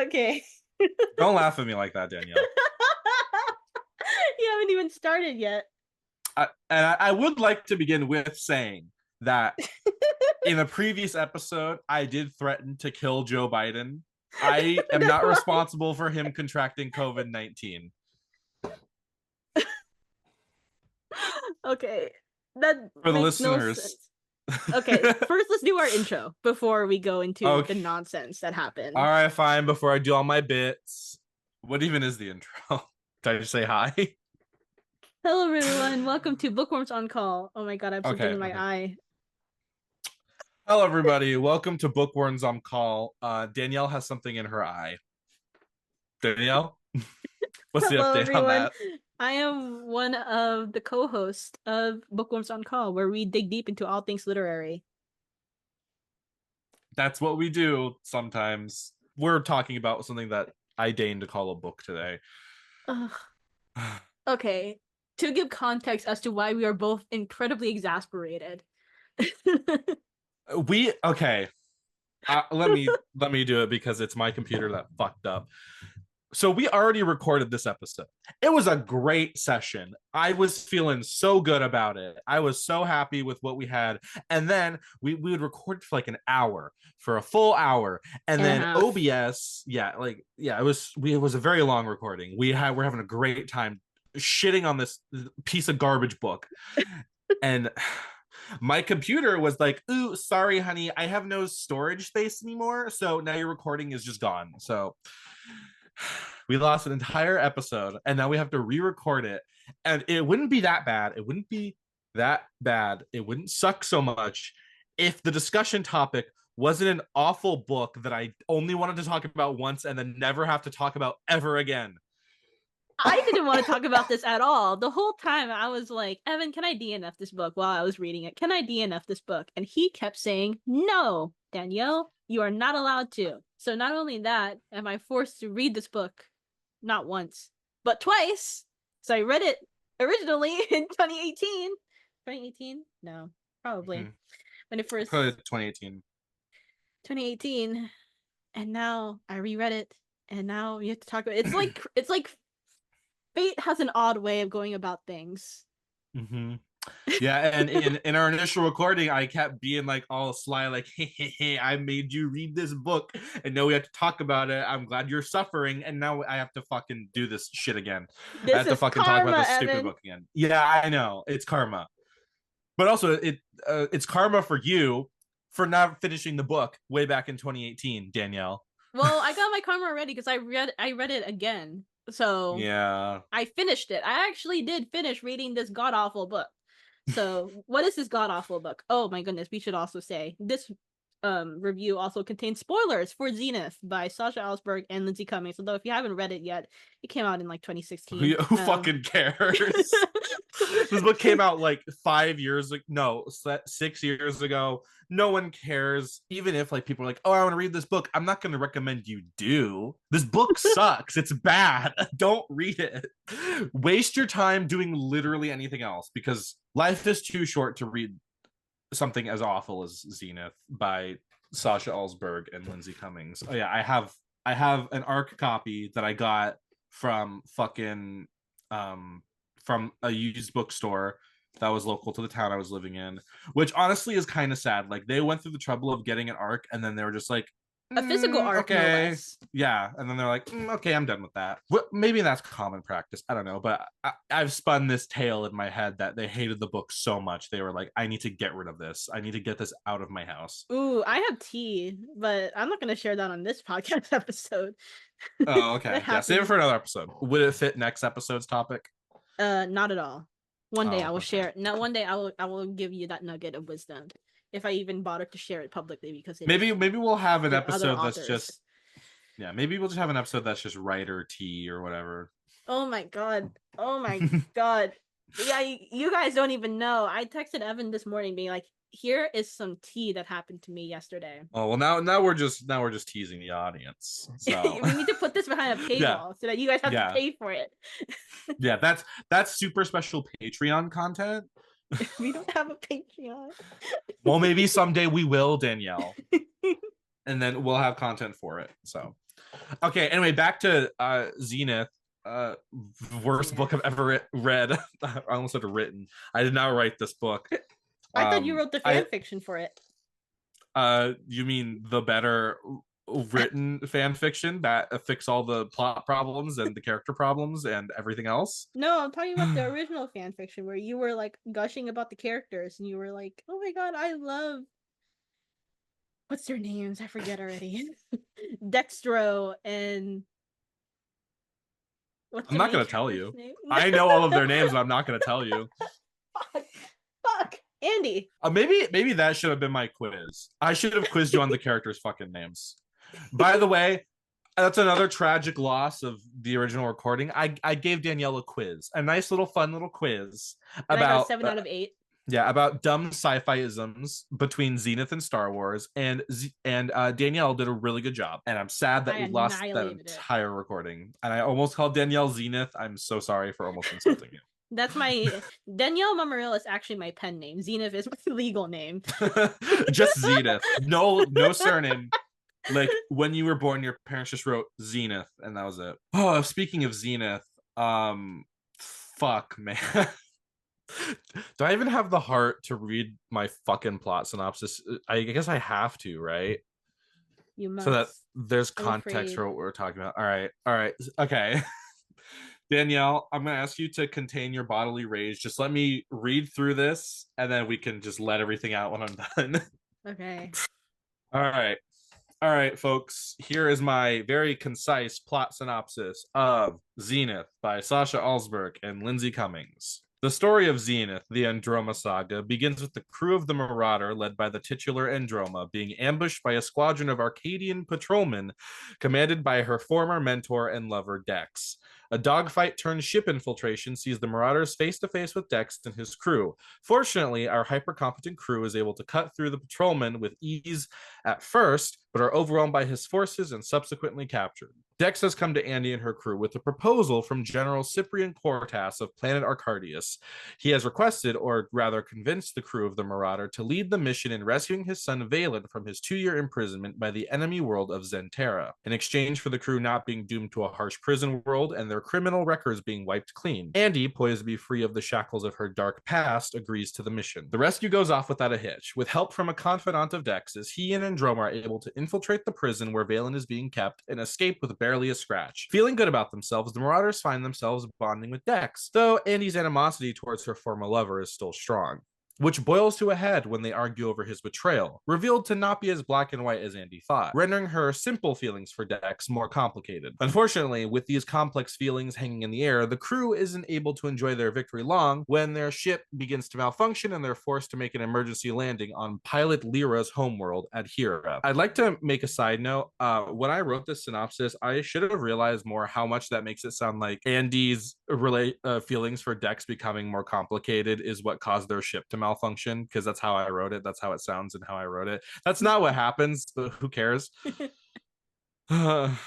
Okay. Don't laugh at me like that, Danielle. You haven't even started yet. I would like to begin with saying that in a previous episode, I did threaten to kill Joe Biden. I am not responsible for him contracting COVID-19. Okay. That For the makes no listeners. sense. Okay, first let's do our intro before we go into Okay. the nonsense that happened. All right, fine. Before I do all my bits, what even is the intro? Did I just say hi? Hello, everyone. Welcome to Bookworms on Call. Oh my god, I have something in my eye. Hello, everybody. Welcome to Bookworms on Call. Danielle has something in her eye. Danielle? What's the Hello, update everyone. on that? I am one of the co-hosts of Bookworms on Call, where we dig deep into all things literary. That's what we do sometimes. We're talking about something that I deign to call a book today. Okay, to give context as to why we are both incredibly exasperated. Okay. Let me do it because it's my computer that fucked up. So we already recorded this episode. It was a great session. I was feeling so good about it. I was so happy with what we had. And then we would record for like an hour, for a full hour. And then OBS, it was a very long recording. We're having a great time shitting on this piece of garbage book. And my computer was like, ooh, sorry, honey, I have no storage space anymore. So now your recording is just gone. So we lost an entire episode and now we have to re-record it. And it wouldn't be that bad. It wouldn't be that bad. It wouldn't suck so much if the discussion topic wasn't an awful book that I only wanted to talk about once and then never have to talk about ever again. I didn't want to talk about this at all. The whole time I was like, Evan, can I DNF this book while I was reading it? Can I DNF this book? And he kept saying, no, Danielle, you are not allowed to. So not only that, am I forced to read this book, not once, but twice. So I read it originally in 2018. 2018? No, probably. When it first... Probably 2018. 2018. And now I reread it. And now we have to talk about it. It's like fate has an odd way of going about things. Mm-hmm. Yeah, and in our initial recording, I kept being like all sly, like, hey, I made you read this book, and now we have to talk about it. I'm glad you're suffering, and now I have to fucking do this shit again. I have to fucking karma, talk about this Evan. stupid book again. Yeah, I know. It's karma. But also, it's karma for you for not finishing the book way back in 2018, Danielle. Well, I got my karma already because I read it again. So yeah, I finished it. I actually did finish reading this god-awful book. So what is this god-awful book? Oh my goodness, we should also say this review also contains spoilers for Zenith by Sasha Ellsberg and Lindsay Cummings. Although if you haven't read it yet, it came out in like 2016. Who fucking cares? This book came out like 5 years ago. No, 6 years ago. No one cares. Even if like people are like, oh, I want to read this book, I'm not going to recommend you do. This book sucks. It's bad. Don't read it. Waste your time doing literally anything else because life is too short to read something as awful as Zenith by Sasha Ellsberg and Lindsay Cummings. Oh yeah, I have an ARC copy that I got from fucking from a used bookstore that was local to the town I was living in, which honestly is kind of sad. Like they went through the trouble of getting an ARC and then they were just like, a physical ARC, okay, no less. Yeah, and then they're like, okay, I'm done with that. Maybe that's common practice. I don't know, but I've spun this tale in my head that they hated the book so much they were like, I need to get rid of this. I need to get this out of my house. Ooh, I have tea, but I'm not going to share that on this podcast episode. Oh, okay. Yeah, save it for another episode. Would it fit next episode's topic? Not at all. One day I will share it. No, one day I will give you that nugget of wisdom. If I even bother to share it publicly, because maybe we'll have an episode that's just maybe we'll just have an episode that's just writer tea or whatever. Oh my god. Yeah, you guys don't even know. I texted Evan this morning being like, here is some tea that happened to me yesterday. Oh well, now we're just teasing the audience. So we need to put this behind a paywall so that you guys have to pay for it. Yeah, that's super special Patreon content. We don't have a Patreon. Well, maybe someday we will, Danielle. And then we'll have content for it. So Okay, anyway, back to Zenith. Worst book I've Zenith. ever read. I almost said written. I did not write this book. I thought you wrote the fan I fiction for it. You mean the better written fan fiction that fix all the plot problems and the character problems and everything else? No, I'm talking about the original fan fiction where you were like gushing about the characters and you were like, "Oh my god, I love what's their names? I forget already. Dextro and what's I'm the not main going to tell character's you. name? I know all of their names, but I'm not going to tell you. Fuck, fuck, Andy. Maybe that should have been my quiz. I should have quizzed you on the characters' fucking names. By the way, that's another tragic loss of the original recording. I gave Danielle a quiz, a nice little fun little quiz And I got a about 7 out of 8. yeah, about dumb sci-fi isms between Zenith and Star Wars, and Danielle did a really good job. And I'm sad that I we lost that annihilated it. entire recording. And I almost called Danielle Zenith. I'm so sorry for almost insulting you. That's my Danielle Mamaril is actually my pen name. Zenith is my legal name. Just Zenith. No surname. Like when you were born, your parents just wrote Zenith, and that was it. Oh, speaking of Zenith, fuck, man. Do I even have the heart to read my fucking plot synopsis? I guess I have to, right? You must. So that there's I'm context afraid. for what we're talking about. All right, okay. Danielle, I'm gonna ask you to contain your bodily rage. Just let me read through this, and then we can just let everything out when I'm done. Okay. All right. All right, folks, here is my very concise plot synopsis of Zenith by Sasha Alsberg and Lindsay Cummings. The story of Zenith, the Androma saga, begins with the crew of the Marauder, led by the titular Androma, being ambushed by a squadron of Arcadian patrolmen commanded by her former mentor and lover, Dex. A dogfight turned ship infiltration sees the Marauders face to face with Dex and his crew. Fortunately, our hyper competent crew is able to cut through the patrolmen with ease at first, but are overwhelmed by his forces and subsequently captured. Dex has come to Andy and her crew with a proposal from General Cyprian Cortas of planet Arcardius. He has requested, or rather convinced, the crew of the Marauder to lead the mission in rescuing his son Valen from his 2-year imprisonment by the enemy world of Zentera, in exchange for the crew not being doomed to a harsh prison world and their criminal records being wiped clean. Andy, poised to be free of the shackles of her dark past, agrees to the mission. The rescue goes off without a hitch. With help from a confidant of Dex's, he and Androma are able to infiltrate the prison where Valen is being kept and escape with barely a scratch. Feeling good about themselves, the Marauders find themselves bonding with Dex, though Andy's animosity towards her former lover is still strong, which boils to a head when they argue over his betrayal, revealed to not be as black and white as Andy thought, rendering her simple feelings for Dex more complicated. Unfortunately, with these complex feelings hanging in the air, the crew isn't able to enjoy their victory long when their ship begins to malfunction and they're forced to make an emergency landing on pilot Lyra's homeworld, Adhira. I'd like to make a side note. When I wrote this synopsis, I should have realized more how much that makes it sound like Andy's feelings for Dex becoming more complicated is what caused their ship to malfunction, because that's how I wrote it. That's how it sounds and how I wrote it. That's not what happens. So who cares? I'm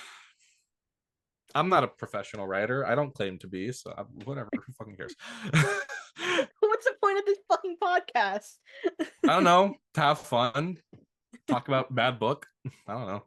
not a professional writer. I don't claim to be, so whatever. Who fucking cares? What's the point of this fucking podcast? I don't know. To have fun. Talk about bad book. I don't know.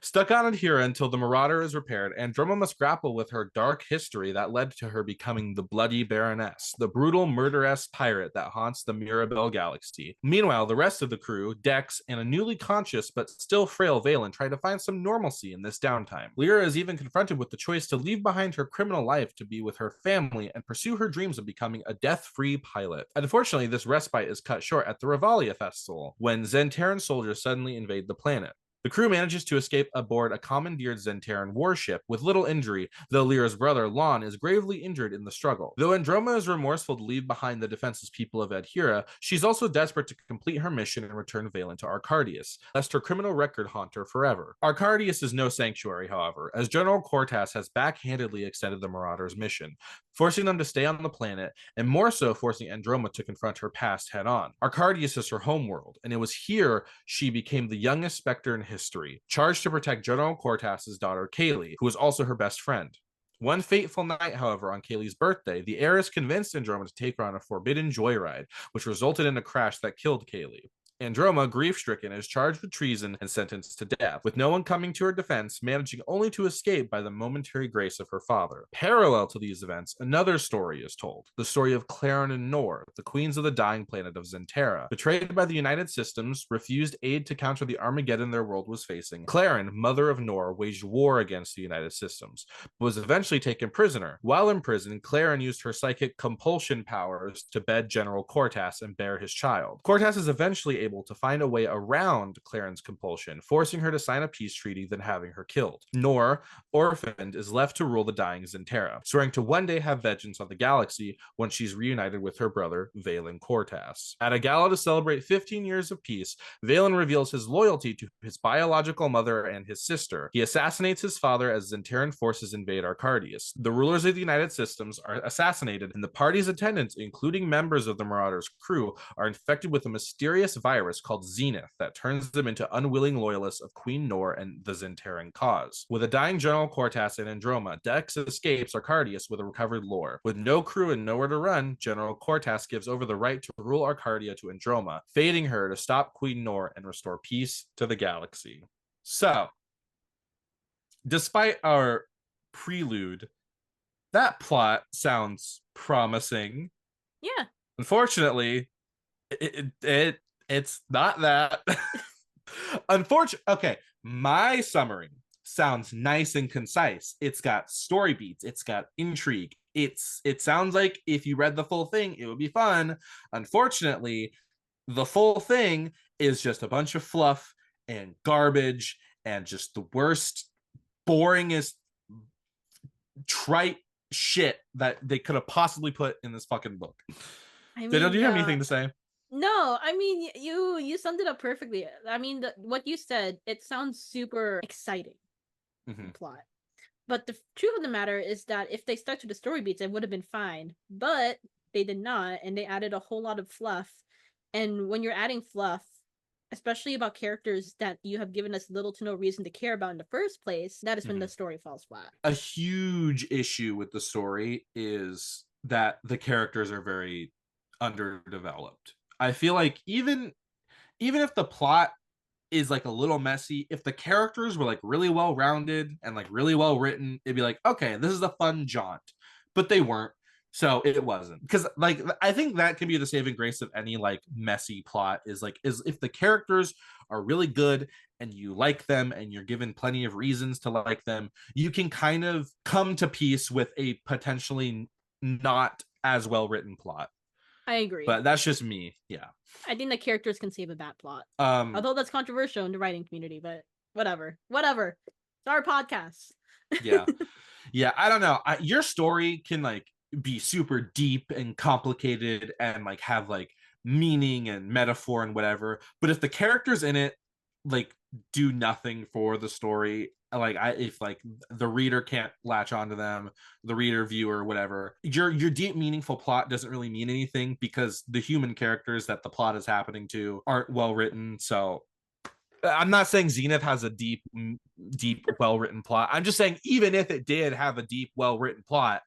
Stuck on Adhira until the Marauder is repaired, Androma must grapple with her dark history that led to her becoming the Bloody Baroness, the brutal, murderous pirate that haunts the Mirabel galaxy. Meanwhile, the rest of the crew, Dex, and a newly conscious but still frail Valen try to find some normalcy in this downtime. Lyra is even confronted with the choice to leave behind her criminal life to be with her family and pursue her dreams of becoming a death-free pilot. Unfortunately, this respite is cut short at the Revalia Festival, when Zenteran soldiers suddenly invade the planet. The crew manages to escape aboard a commandeered Zenteran warship with little injury, though Lyra's brother, Lon, is gravely injured in the struggle. Though Androma is remorseful to leave behind the defenseless people of Adhira, she's also desperate to complete her mission and return Valen to Arcardius, lest her criminal record haunt her forever. Arcardius is no sanctuary, however, as General Cortas has backhandedly extended the Marauders' mission, forcing them to stay on the planet, and more so forcing Androma to confront her past head-on. Arcardius is her homeworld, and it was here she became the youngest Spectre in history, charged to protect General Cortas's daughter Kaylee, who was also her best friend. One fateful night, however, on Kaylee's birthday, the heiress convinced Androma to take her on a forbidden joyride, which resulted in a crash that killed Kaylee. Androma, grief-stricken, is charged with treason and sentenced to death, with no one coming to her defense, managing only to escape by the momentary grace of her father. Parallel to these events, another story is told, the story of Claren and Nor, the queens of the dying planet of Zentera. Betrayed by the United Systems, refused aid to counter the Armageddon their world was facing, Claren, mother of Nor, waged war against the United Systems, but was eventually taken prisoner. While in prison, Claren used her psychic compulsion powers to bed General Cortas and bear his child. Cortas is eventually able to find a way around Claren's compulsion, forcing her to sign a peace treaty, then having her killed. Nor, orphaned, is left to rule the dying Zentera, swearing to one day have vengeance on the galaxy when she's reunited with her brother, Valen Cortas. At a gala to celebrate 15 years of peace, Valen reveals his loyalty to his biological mother and his sister. He assassinates his father as Zenteran forces invade Arcardius. The rulers of the United Systems are assassinated, and the party's attendants, including members of the Marauders' crew, are infected with a mysterious virus called Zenith that turns them into unwilling loyalists of Queen Nor and the Zenteran cause. With a dying General Cortas and Androma, Dex escapes Arcardius with a recovered lore. With no crew and nowhere to run, General Cortas gives over the right to rule Arcardia to Androma, fating her to stop Queen Nor and restore peace to the galaxy. So, despite our prelude, that plot sounds promising. Yeah. Unfortunately, it's not that. Unfortunately, okay, my summary sounds nice and concise. It's got story beats, it's got intrigue. It sounds like if you read the full thing, it would be fun. Unfortunately, the full thing is just a bunch of fluff and garbage and just the worst, boringest, trite shit that they could have possibly put in this fucking book. Danielle, do you have anything to say? No, I mean you summed it up perfectly. I mean what you said, it sounds super exciting. Plot. But the truth of the matter is that if they stuck to the story beats, it would have been fine. But they did not, and they added a whole lot of fluff. And when you're adding fluff, especially about characters that you have given us little to no reason to care about in the first place, that is when the story falls flat. A huge issue with the story is that the characters are very underdeveloped. I feel like even if the plot is like a little messy, if the characters were like really well rounded and like really well written, it'd be like, okay, this is a fun jaunt. But they weren't. So it wasn't. Because like I think that can be the saving grace of any like messy plot is if the characters are really good and you like them and you're given plenty of reasons to like them, you can kind of come to peace with a potentially not as well written plot. I agree. But that's just me. Yeah. I think the characters can save a bad plot. Although that's controversial in the writing community, but whatever. It's our podcast. Yeah. I don't know. Your story can like be super deep and complicated and like have like meaning and metaphor and whatever. But if the characters in it like do nothing for the story, like if like the reader can't latch onto them, the reader, viewer, whatever, your deep meaningful plot doesn't really mean anything because the human characters that the plot is happening to aren't well written. So I'm not saying Zenith has a deep well written plot. I'm just saying even if it did have a deep well written plot,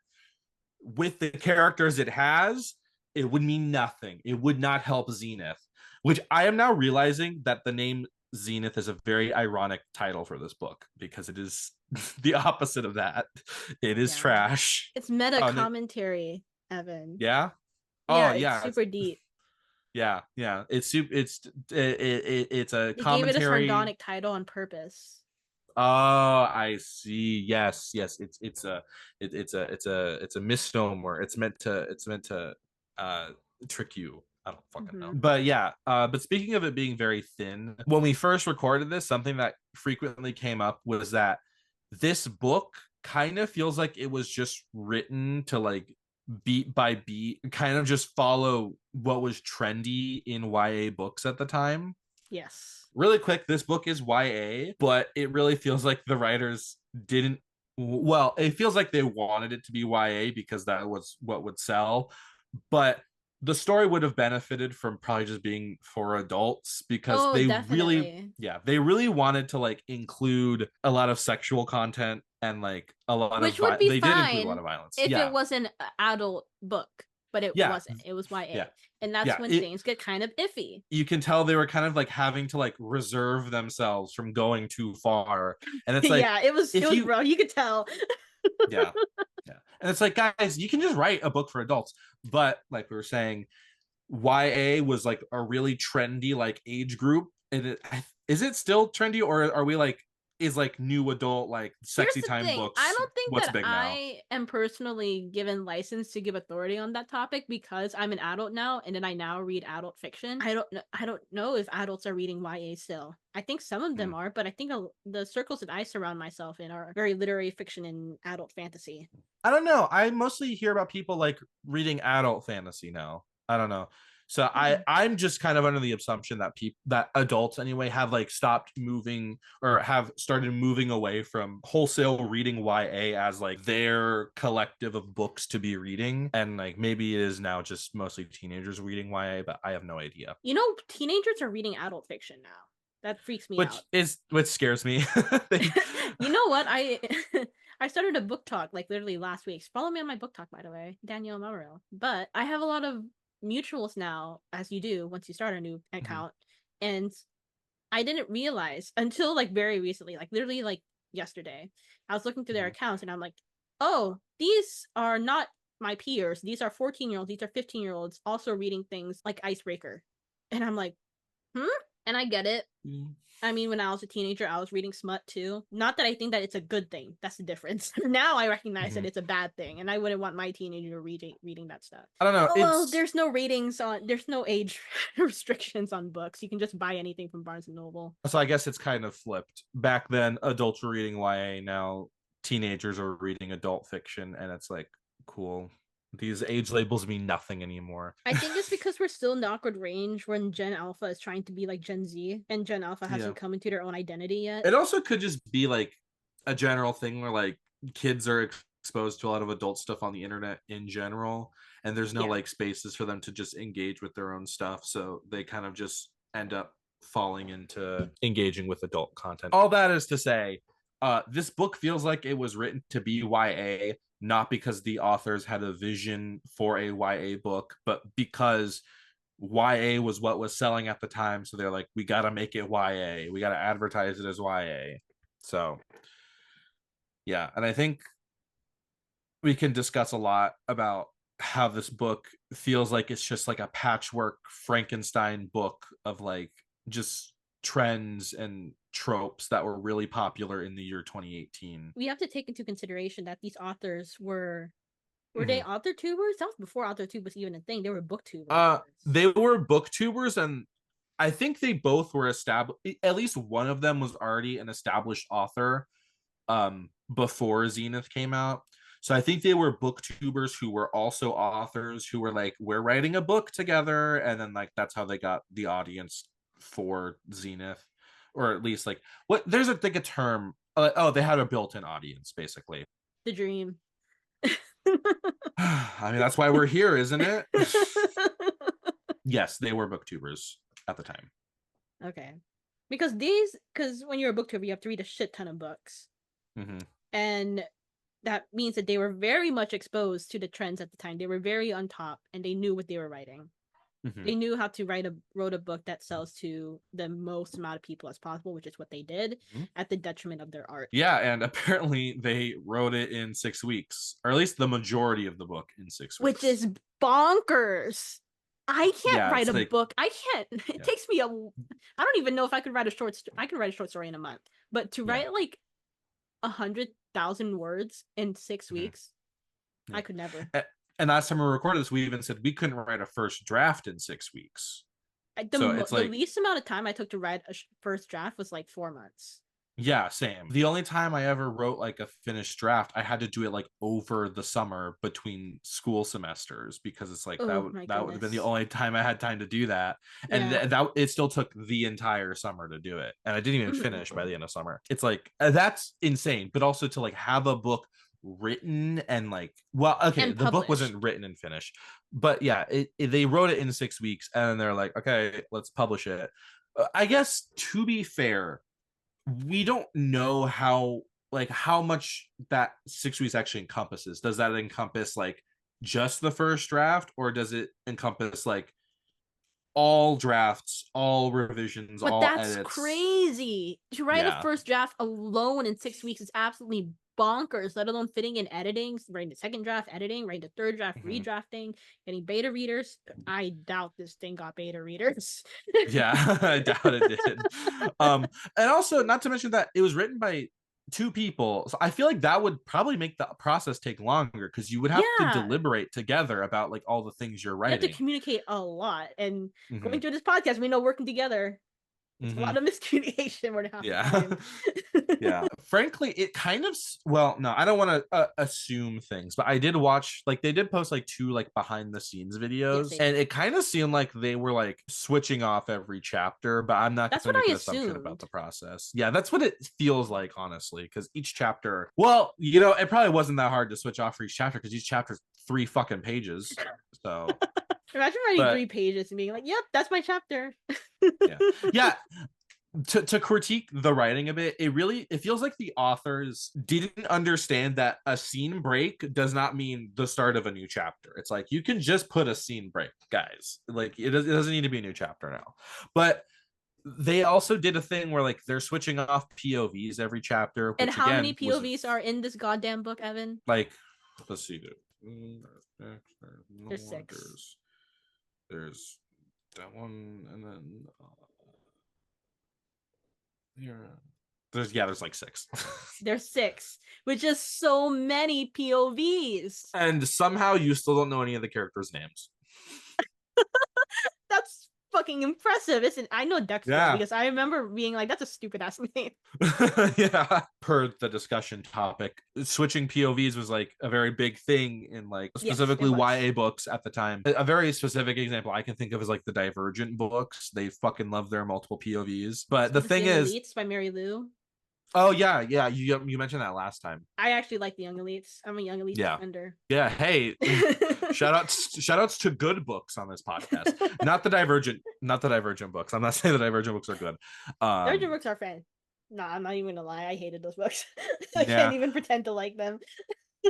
with the characters it has, it would mean nothing. It would not help Zenith, which I am now realizing that the name Zenith is a very ironic title for this book because it is the opposite of that. It is trash. It's meta commentary, Evan. Yeah. It's super deep. Yeah. It's a they commentary. Gave it a sardonic title on purpose. Oh, I see. Yes. It's a misnomer. It's meant to trick you. I don't fucking know. But yeah, but speaking of it being very thin, when we first recorded this, something that frequently came up was that this book kind of feels like it was just written to like beat by beat, kind of just follow what was trendy in YA books at the time. Yes. Really quick, this book is YA, but it really feels like the writers didn't, well, it feels like they wanted it to be YA because that was what would sell. But the story would have benefited from probably just being for adults because they really wanted to like include a lot of sexual content and like a lot which of would be they fine did include a lot of violence if it was an adult book, but it wasn't. It was YA. And that's Yeah, when things get kind of iffy. you can tell they were kind of like having to like reserve themselves from going too far. And it's like, Yeah, it if was you, rough. You could tell. yeah, yeah. And it's like, guys, you can just write a book for adults. But like we were saying, YA was like a really trendy like age group. And is it still trendy, or are we like, is like new adult like Here's sexy the time thing. I books don't think what's that big now? I am personally given license to give authority on that topic because I'm an adult now and then I now read adult fiction. I don't know if adults are reading YA still. I think some of Hmm. them are, but I think the circles that I surround myself in are very literary fiction and adult fantasy. I don't know. I mostly hear about people like reading adult fantasy now. I don't know. So Hmm. I'm just kind of under the assumption that people, that adults anyway, have like stopped moving or have started moving away from wholesale reading YA as like their collective of books to be reading, and like maybe it is now just mostly teenagers reading YA, but I have no idea. You know, teenagers are reading adult fiction now. That freaks me out. Which scares me. They, You know what? I I started a book talk like literally last week. Follow me on my book talk, by the way, Danielle Mario. But I have a lot of mutuals now, as you do once you start a new Mhm, account, and I didn't realize until like very recently, like literally like yesterday, I was looking through their mhm. accounts and I'm like, oh, these are not my peers. These are 14-year-olds. These are 15-year-olds also reading things like Icebreaker, and I'm like, hmm. And I get it. Mm. I mean, when I was a teenager, I was reading smut too. Not that I think that it's a good thing. That's the difference. Now I recognize that Mhm. it's a bad thing, and I wouldn't want my teenager reading that stuff. I don't know. Oh well, It's there's no ratings on. There's no age restrictions on books. You can just buy anything from Barnes and Noble. so I guess it's kind of flipped. Back then, adults were reading YA. Now, teenagers are reading adult fiction, and it's like cool. These age labels mean nothing anymore. I think it's because we're still in the awkward range when Gen Alpha is trying to be like Gen Z, and Gen Alpha Yeah. hasn't come into their own identity yet. It also could just be like a general thing where like kids are exposed to a lot of adult stuff on the internet in general, and there's no Yeah. like spaces for them to just engage with their own stuff, so they kind of just end up falling into engaging with adult content. All that is to say, this book feels like it was written to be YA, not because the authors had a vision for a YA book, but because YA was what was selling at the time. So they're like, we got to make it YA. We got to advertise it as YA. So, yeah. And I think we can discuss a lot about how this book feels like it's just like a patchwork Frankenstein book of like just trends and tropes that were really popular in the year 2018. We have to take into consideration that these authors were they Mhm. author tubers? That was before author tube was even a thing. They were booktubers. They were booktubers, and I think they both were established. At least one of them was already an established author before Zenith came out. So I think they were booktubers who were also authors who were like, we're writing a book together, and then like that's how they got the audience for Zenith, or at least like what there's a like a term. Oh, they had a built-in audience basically. The dream. I mean, that's why we're here, isn't it? Yes, they were booktubers at the time. Okay. Because when you're a booktuber, you have to read a shit ton of books. Mm-hmm. And that means that they were very much exposed to the trends at the time. They were very on top and they knew what they were writing. Mm-hmm. They knew how to wrote a book that sells to the most amount of people as possible, which is what they did Mm-hmm. at the detriment of their art. Yeah, and apparently they wrote it in 6 weeks, or at least the majority of the book in six Which weeks. is bonkers. I can't Yeah, write it's a like book. I can't. It yeah, takes me a. I don't even know if I could write a short. I can write a short story in a month, but to yeah, write like 100,000 words in six mm-hmm. weeks, Yeah. I could never. And last time we recorded this, we even said we couldn't write a first draft in 6 weeks. So it's The like least amount of time I took to write a first draft was like 4 months. yeah, same. The only time I ever wrote like a finished draft, I had to do it like over the summer between school semesters because it's like Oh my that would have been the goodness. only time I had time to do that, and Yeah. that it still took the entire summer to do it, and I didn't even Mhm. finish by the end of summer. It's like that's insane, but also to like have a book written and like well okay And the book published. wasn't written and finished, but yeah they wrote it in 6 weeks and they're like okay let's publish it. I guess to be fair, we don't know how much that 6 weeks actually encompasses. Does that encompass like just the first draft, or does it encompass like all drafts, all revisions, But all that's edits. crazy. To write a Yeah. first draft alone in 6 weeks is absolutely bonkers, let alone fitting in editing, writing the second draft, editing, writing the third draft, Mhm. redrafting, getting beta readers. I doubt this thing got beta readers. Yeah, I doubt it did. And also, not to mention that it was written by two people. So I feel like that would probably make the process take longer because you would have to Yeah. deliberate together about like all the things you're You have to writing. communicate a lot. And Hmm. going through this podcast, we know working together, it's a Hmm. lot of miscommunication more than half the Yeah. time. Yeah, frankly it kind of, well, no, I don't want to assume things, but I did watch, like, they did post like two like behind the scenes Yes, videos, they and did. it kind of seemed like they were like switching off every chapter, but I'm not That's going what to make I an assumption about assumed. the process. Yeah, that's what it feels like, honestly, because each chapter, well, you know, it probably wasn't that hard to switch off for each chapter because each chapter's 3 fucking pages. So Imagine writing but 3 pages and being like, yep, that's my chapter. yeah, yeah, to critique the writing a bit, it feels like the authors didn't understand that a scene break does not mean the start of a new chapter. It's like you can just put a scene break, guys. Like it doesn't need to be a new chapter now. But they also did a thing where like they're switching off POVs every chapter, And which how many again was POVs are in this goddamn book, Evan? like, let's see, dude. There's 6. There's that one, and then yeah. There's like 6. There's 6, which is so many POVs. And somehow you still don't know any of the characters' names. That's fucking impressive, isn't it? I know Dexter Yeah. because I remember being like, that's a stupid ass name. Yeah. Per the discussion topic, switching POVs was like a very big thing in like Yes, it specifically was. YA books at the time. A very specific example I can think of is like the Divergent books. They fucking love their multiple POVs. But the This thing Young is, Elites by Mary Lou. oh yeah, yeah, you mentioned that last time. I actually like the Young Elites. I'm a Young Elites Yeah. defender. Yeah, hey, shout outs to good books on this podcast. Not the Divergent books. I'm not saying the Divergent books are good. Divergent books are fan. No, I'm not even gonna lie. I hated those books. I Yeah. can't even pretend to like them.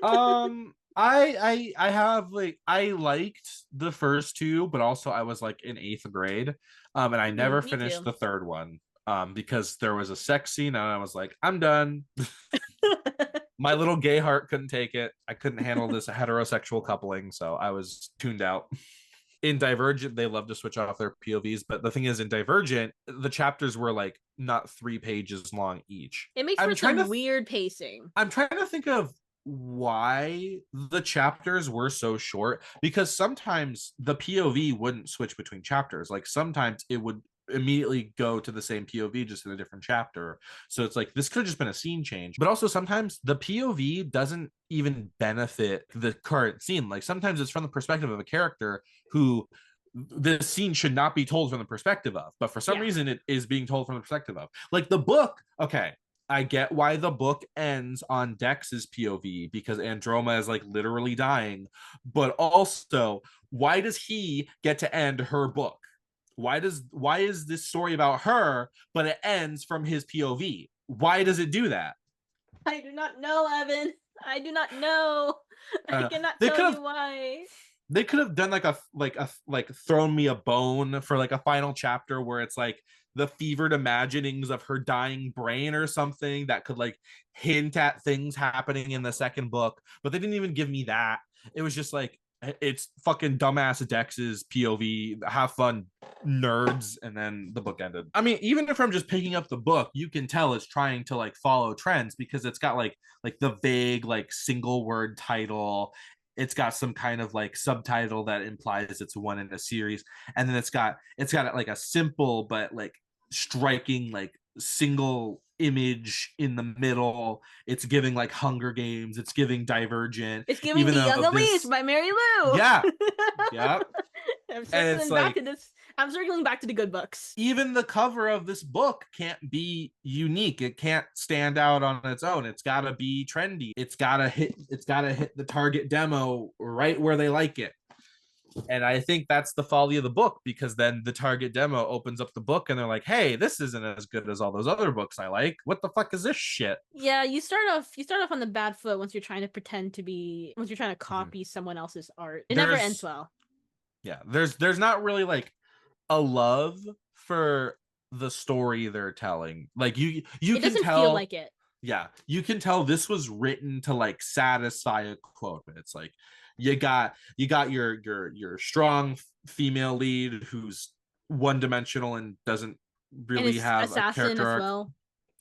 I have like, I liked the first two, but also I was like in 8th grade. And I never Me finished too. the third one. Because there was a sex scene and I was like, I'm done. My little gay heart couldn't take it. I couldn't handle this heterosexual coupling, so I was tuned out. In Divergent, they love to switch off their POVs, but the thing is, in Divergent, the chapters were like not 3 pages long each. It makes I'm for trying to some weird pacing. I'm trying to think of why the chapters were so short, because sometimes the POV wouldn't switch between chapters. Like sometimes it would immediately go to the same POV just in a different chapter. So it's like this could have just been a scene change. But also sometimes the POV doesn't even benefit the current scene. Like sometimes it's from the perspective of a character who this scene should not be told from the perspective of, but for some Yeah. reason it is being told from the perspective of. Like the book, okay, I get why the book ends on Dex's POV because Androma is like literally dying, but also why does he get to end her book? Why is this story about her but it ends from his POV? Why does it do that? I do not know, Evan. I do not know. I cannot They tell could you have why. they could have done like thrown me a bone for like a final chapter where it's like the fevered imaginings of her dying brain or something that could like hint at things happening in the second book, but they didn't even give me that. It was just like it's fucking dumbass Dex's POV, have fun nerds, and then the book ended. I mean, even if I'm just picking up the book, you can tell it's trying to like follow trends because it's got like the vague like single word title, it's got some kind of like subtitle that implies it's one in a series, and then it's got like a simple but like striking like single image in the middle. It's giving like Hunger Games, it's giving Divergent, It's giving even the though Young Elise this, by Mary Lou. yeah, yeah. I'm And it's circling back to like this. I'm circling back to the good books. even the cover of this book can't be unique. It can't stand out on its own. It's got to be trendy. It's got to hit the target demo right where they like it. And I think that's the folly of the book, because then the target demo opens up the book and they're like, hey, this isn't as good as all those other books I like. What the fuck is this shit? Yeah, you start off on the bad foot once you're trying to copy someone else's art. It never ends There's well. yeah, there's not really like a love for the story they're telling. Like you It can doesn't feel tell, like it. yeah, you can tell this was written to like satisfy a quote. It's like you got your strong female lead who's one dimensional and doesn't And really it's have a assassin character as arc. well.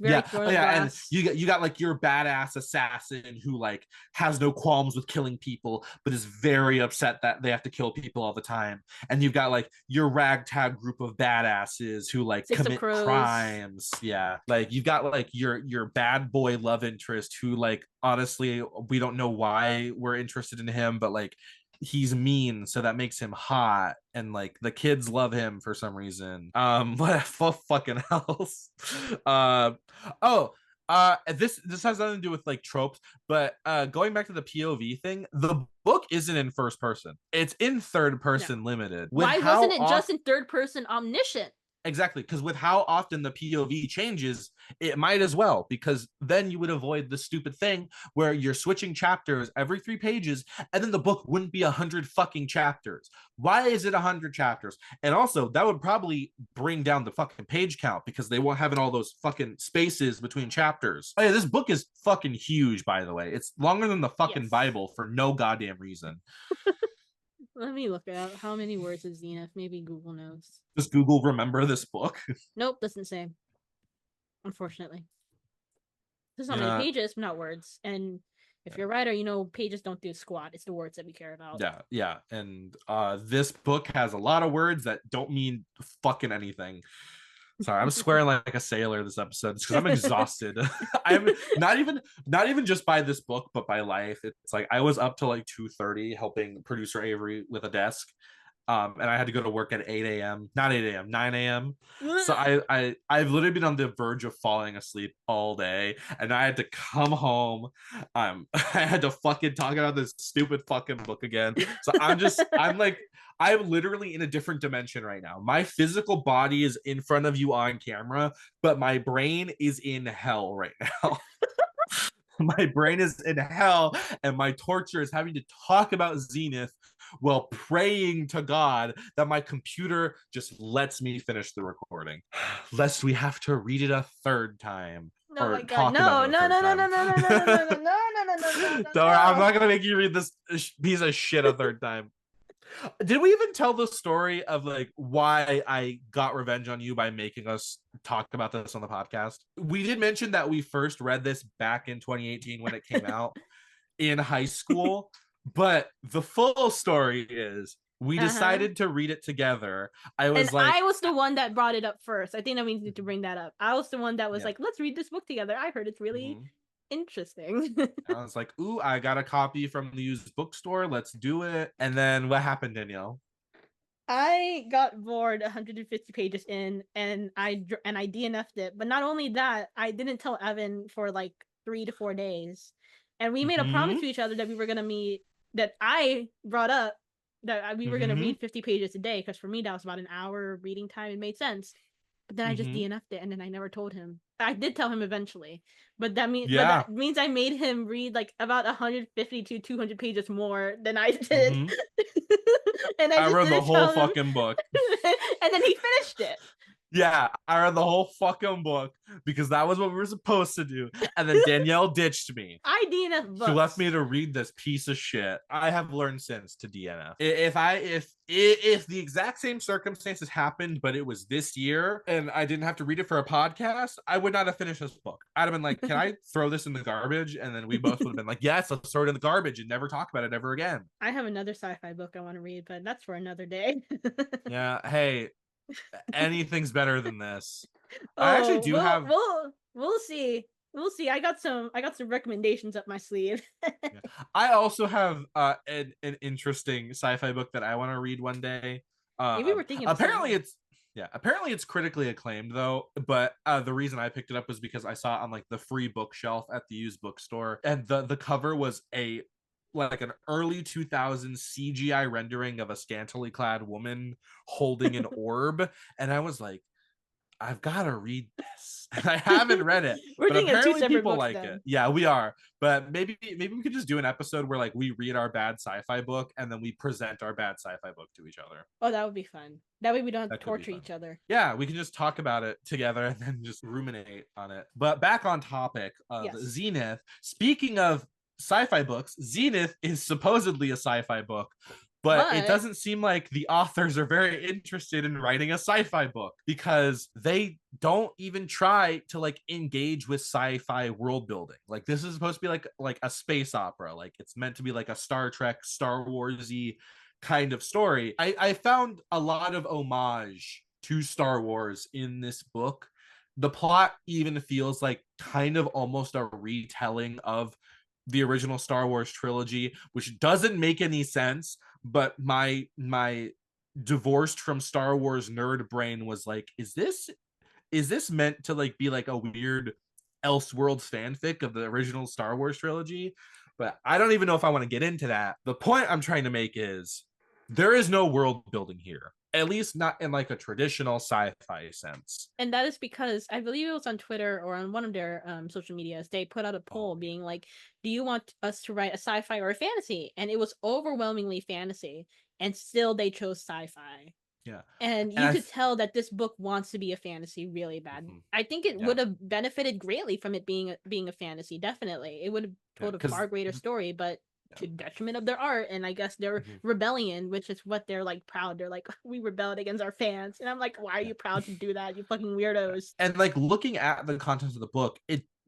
Very Yeah, thrown oh of yeah, and grass. you got like your badass assassin who like has no qualms with killing people, but is very upset that they have to kill people all the time. And you've got like your ragtag group of badasses who like Six of commit Crows. crimes. Yeah, like you've got like your bad boy love interest who like honestly we don't know why we're interested in him, but like he's mean, so that makes him hot, and like the kids love him for some reason. What fucking else? uh oh this has nothing to do with like tropes, but going back to the POV thing, the book isn't in first person, it's in third No. person limited. With Why wasn't how it off just in third person omniscient? Exactly, because with how often the POV changes, it might as well, because then you would avoid the stupid thing where you're switching chapters every 3 pages, and then the book wouldn't be 100 fucking chapters. Why is it 100 chapters? And also, that would probably bring down the fucking page count because they won't have all those fucking spaces between chapters. Oh yeah, this book is fucking huge, by the way. It's longer than the fucking Yes. Bible for no goddamn reason. Let me look up how many words is Zenith. Maybe Google knows. Does Google remember this book? Nope, doesn't say. Unfortunately. There's not many Yeah. pages, not words. And if you're a writer, you know pages don't do squat. It's the words that we care about. Yeah, and this book has a lot of words that don't mean fucking anything. Sorry, I'm swearing like a sailor this episode because I'm exhausted. I'm not even just by this book, but by life. It's like I was up till like 2:30 helping producer Avery with a desk. And I had to go to work at 8 a.m. Not 8 a.m., 9 a.m. So I've literally been on the verge of falling asleep all day, and I had to come home. I had to fucking talk about this stupid fucking book again. So I'm literally in a different dimension right now. My physical body is in front of you on camera, but my brain is in hell right now. My brain is in hell, and my torture is having to talk about Zenith while praying to God that my computer just lets me finish the recording, lest we have to read it a third time Oh or my god, talk about no, it a no, third no, no, no, time. no, no, no, no, no, no, no, no, no, no, no, Don't worry, I'm no. not gonna make you read this piece of shit a third time. Did we even tell the story of like why I got revenge on you by making us talk about this on the podcast? We did mention that we first read this back in 2018 when it came out in high school, but the full story is we Uh-huh. decided to read it together. I And was like, I was the one that brought it up first. I think that we need to bring that up. I was the one that was yeah. like, let's read this book together. I heard it's really Mhm. interesting. I was like, ooh, I got a copy from the used bookstore. Let's do it. And then what happened, Danielle? I got bored 150 pages in and I DNF'd it. But not only that, I didn't tell Evan for like 3 to 4 days. And we made a promise Mm-hmm. to each other that we were gonna meet that I brought up that we were gonna Mm-hmm. read 50 pages a day, because for me that was about an hour of reading time. It made sense. But then I just Mm-hmm. DNF'd it and then I never told him. I did tell him eventually. But Yeah. that means I made him read like about 150 to 200 pages more than I did. Mm-hmm. And I I just read the didn't whole tell him. fucking book. And then he finished it. Yeah, I read the whole fucking book because that was what we were supposed to do. And then Danielle ditched me. I DNF She left books. me to read this piece of shit. I have learned since to DNF. If the exact same circumstances happened, but it was this year and I didn't have to read it for a podcast, I would not have finished this book. I'd have been like, "Can I throw this in the garbage?" And then we both would have been like, "Yes, let's throw it in the garbage and never talk about it ever again." I have another sci-fi book I want to read, but that's for another day. Yeah. Hey, anything's better than this. I actually Oh, do have. we'll see. We'll see. I got some recommendations up my sleeve. Yeah. I also have an interesting sci-fi book that I want to read one day. Maybe we're thinking the same Apparently one. it's yeah, apparently it's critically acclaimed though. But the reason I picked it up was because I saw it on like the free bookshelf at the used bookstore, and the cover was a like an early 2000s CGI rendering of a scantily clad woman holding an orb, and I was like, I've got to read this. and I haven't read it, We're but doing two apparently separate people books like then. it. Yeah, we are. But maybe we could just do an episode where like we read our bad sci-fi book and then we present our bad sci-fi book to each other. Oh, that would be fun. That way we don't have to That could be torture fun. each other. Yeah, we can just talk about it together and then just ruminate on it. But back on topic of Yes. Zenith. Speaking of sci-fi books, Zenith is supposedly a sci-fi book, but it But doesn't seem like the authors are very interested in writing a sci-fi book because they don't even try to like engage with sci-fi world building. Like this is supposed to be like a space opera. Like it's meant to be like a Star Trek, Star Warsy kind of story. I found a lot of homage to Star Wars in this book. The plot even feels like kind of almost a retelling of the original Star Wars trilogy, which doesn't make any sense. But my divorced from Star Wars nerd brain was like, is this meant to like be like a weird Elseworlds fanfic of the original Star Wars trilogy? But I don't even know if I want to get into that. The point I'm trying to make is there is no world building here, at least not in like a traditional sci-fi sense. and that is because I believe it was on Twitter or on one of their social medias. They put out a Oh, poll being like, "Do you want us to write a sci-fi or a fantasy?" And it was overwhelmingly fantasy, and still they chose sci-fi. yeah, And and you could tell that this book wants to be a fantasy really bad. mhm, I think it yeah, would have benefited greatly from it being a fantasy. Definitely, it would have yeah, told a because far greater story, but yeah. to detriment of their art and I guess their Mhm. rebellion, which is what they're like proud. They're like, we rebelled against our fans, and I'm like, why are Yeah. you proud to do that? You fucking weirdos. And like looking at the contents of the book,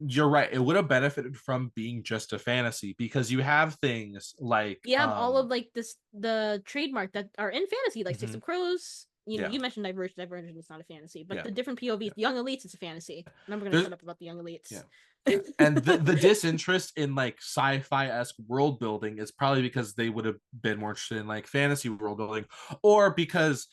you're right, it would have benefited from being just a fantasy because you have things like You have all of like the trademark that are in fantasy, like Six mhm, of Crows. You know, yeah, you mentioned Divergent. Divergent is not a fantasy, but yeah, the different POVs, yeah, Young Elites is a fantasy. And I'm gonna there's shut up about the Young Elites. yeah, yeah. And the disinterest in like sci-fi-esque world building is probably because they would have been more interested in like fantasy world building, or because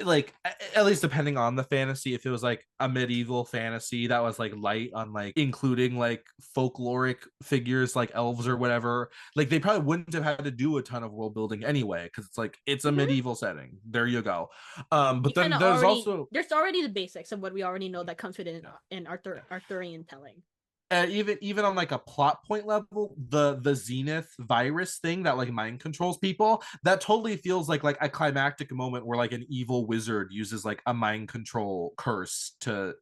like at least depending on the fantasy, if it was like a medieval fantasy that was like light on like including like folkloric figures like elves or whatever, like they probably wouldn't have had to do a ton of world building anyway because it's like it's a Mm-hmm. medieval setting. There you go. You But kind then of there's already also there's already the basics of what we already know that comes with yeah, in yeah. Arthurian telling. Even on like a plot point level, the Zenith virus thing that like mind controls people, that totally feels like a climactic moment where like an evil wizard uses like a mind control curse to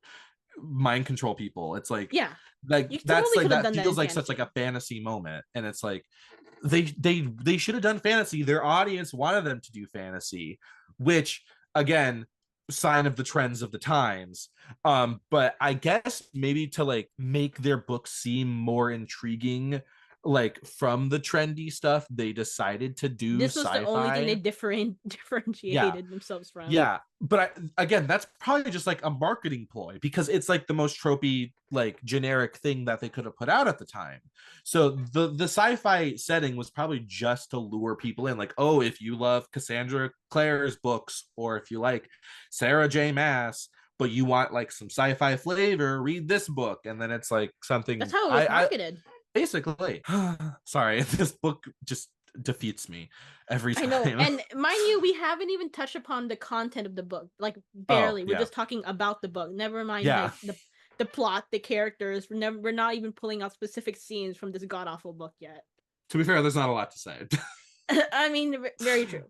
mind control people. It's Yeah, you that's totally like could have that done that in feels like such like fantasy. a fantasy moment, and it's like they should have done fantasy. Their audience wanted them to do fantasy, which again, sign of the trends of the times. But I guess maybe to like make their book seem more intriguing, like from the trendy stuff, they decided to do This was the only thing they sci-fi. Yeah, differentiated themselves from. yeah, but again, that's probably just like a marketing ploy because it's like the most tropey, like generic thing that they could have put out at the time. So the sci-fi setting was probably just to lure people in, like, oh, if you love Cassandra Clare's books, or if you like Sarah J. Maas, but you want like some sci-fi flavor, read this book, and then it's like That's something how it was I marketed. basically. Sorry, this book just defeats me every I know. time. And mind you, we haven't even touched upon the content of the book. Like Oh barely. We're yeah, just talking about the book. Never mind yeah. like the plot, the characters. We're not even pulling out specific scenes from this god awful book yet. To be fair, there's not a lot to say. I mean, very true.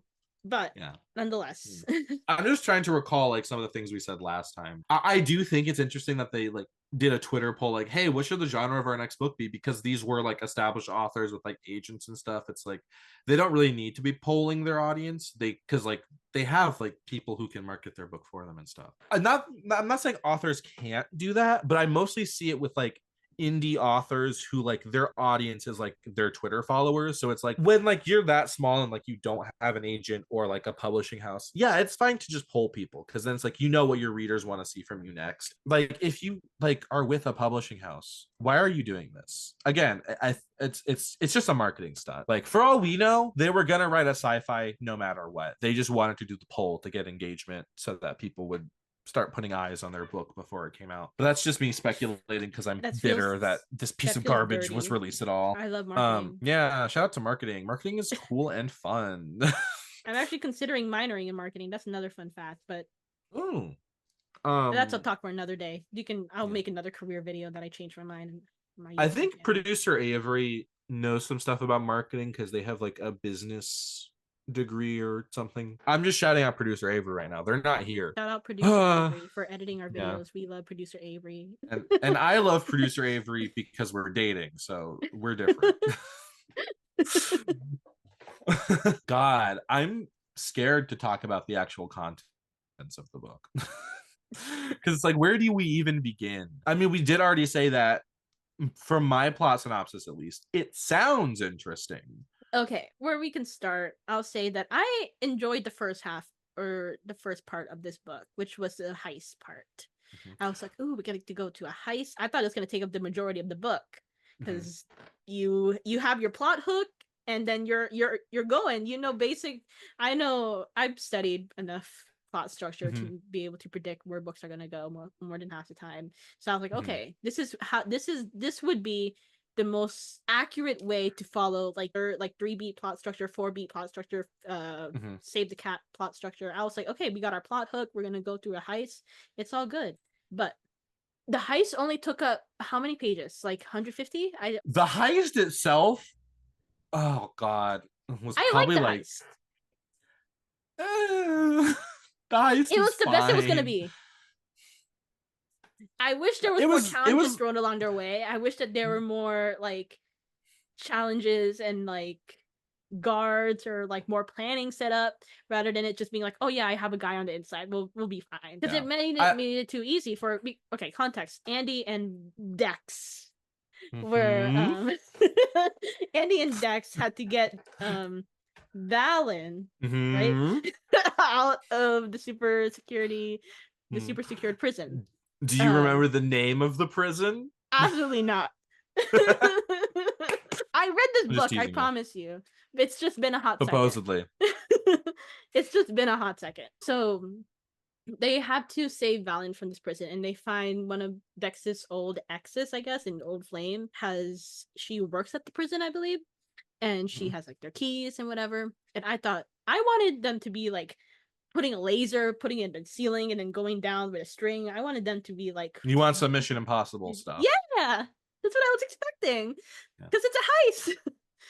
But Yeah. nonetheless. I'm just trying to recall like some of the things we said last time. I do think it's interesting that they like did a Twitter poll like, hey, what should the genre of our next book be? Because these were like established authors with like agents and stuff. It's like they don't really need to be polling their audience. Because like they have like people who can market their book for them and stuff. I'm not saying authors can't do that, but I mostly see it with like indie authors who like their audience is like their Twitter followers. So it's like when like you're that small and like you don't have an agent or like a publishing house, yeah, it's fine to just poll people because then it's like you know what your readers want to see from you next. Like if you like are with a publishing house, why are you doing this? Again, it's just a marketing stunt. Like for all we know, they were gonna write a sci-fi no matter what. They just wanted to do the poll to get engagement so that people would start putting eyes on their book before it came out. But that's just me speculating because I'm that feels bitter that this piece that of feels garbage was dirty. released at all. I love marketing. Yeah, shout out to marketing. Marketing is cool and fun. I'm actually considering minoring in marketing. That's another fun fact, but Ooh, That's a talk for another day. I'll Yeah. make another career video that I changed my mind and my I YouTube think channel. producer Avery knows some stuff about marketing because they have like a business degree or something. I'm just shouting out producer Avery right now. They're not here. Shout out producer Avery for editing our Yeah. videos. We love producer Avery. And I love producer Avery because we're dating, so we're different. God, I'm scared to talk about the actual contents of the book. Because it's like, where do we even begin? I mean, we did already say that from my plot synopsis, at least, it sounds interesting. Okay, where we can start, I'll say that I enjoyed the first half or the first part of this book, which was the heist part. Mhm. I was like, "Ooh, we got to go to a heist." I thought it was going to take up the majority of the book Mhm. because you have your plot hook and then you're going. You know, basic. I know I've studied enough plot structure Mhm. to be able to predict where books are going to go more than half the time. So I was like, Mhm. okay, this would be the most accurate way to follow like 3 beat plot structure, 4 beat plot structure, Mhm. save the cat plot structure. I was like, okay, we got our plot hook, we're gonna go through a heist, it's all good. But the heist only took up how many pages? Like 150? The heist itself, oh God, was I like probably the like, heist. the heist It was was the best it was gonna fine. be. I wish there was It more was, it challenges was, thrown along their way. I wish that there were more like challenges and like guards or like more planning set up rather than it just being like, oh yeah, I have a guy on the inside, we'll be fine, because yeah. it I, made it too easy for okay, context. Andy and Dex were mhm. Andy and Dex had to get Valen, right, Mhm. out of the Mhm. super secured prison. Do you um remember the name of the prison? Absolutely not. I'm I read this just book, I teasing you. promise you. It's just been a hot second. Supposedly. It's just been a hot second. So they have to save Valen from this prison, and they find one of Dex's old exes, I guess, an old flame. She works at the prison, I believe, and she has like their keys and whatever. And I thought I wanted them to be like putting a laser, putting it in the ceiling, and then going down with a string. I wanted them to be like, You want some Mission Impossible stuff. yeah, that's what I was expecting Yeah. because it's a heist.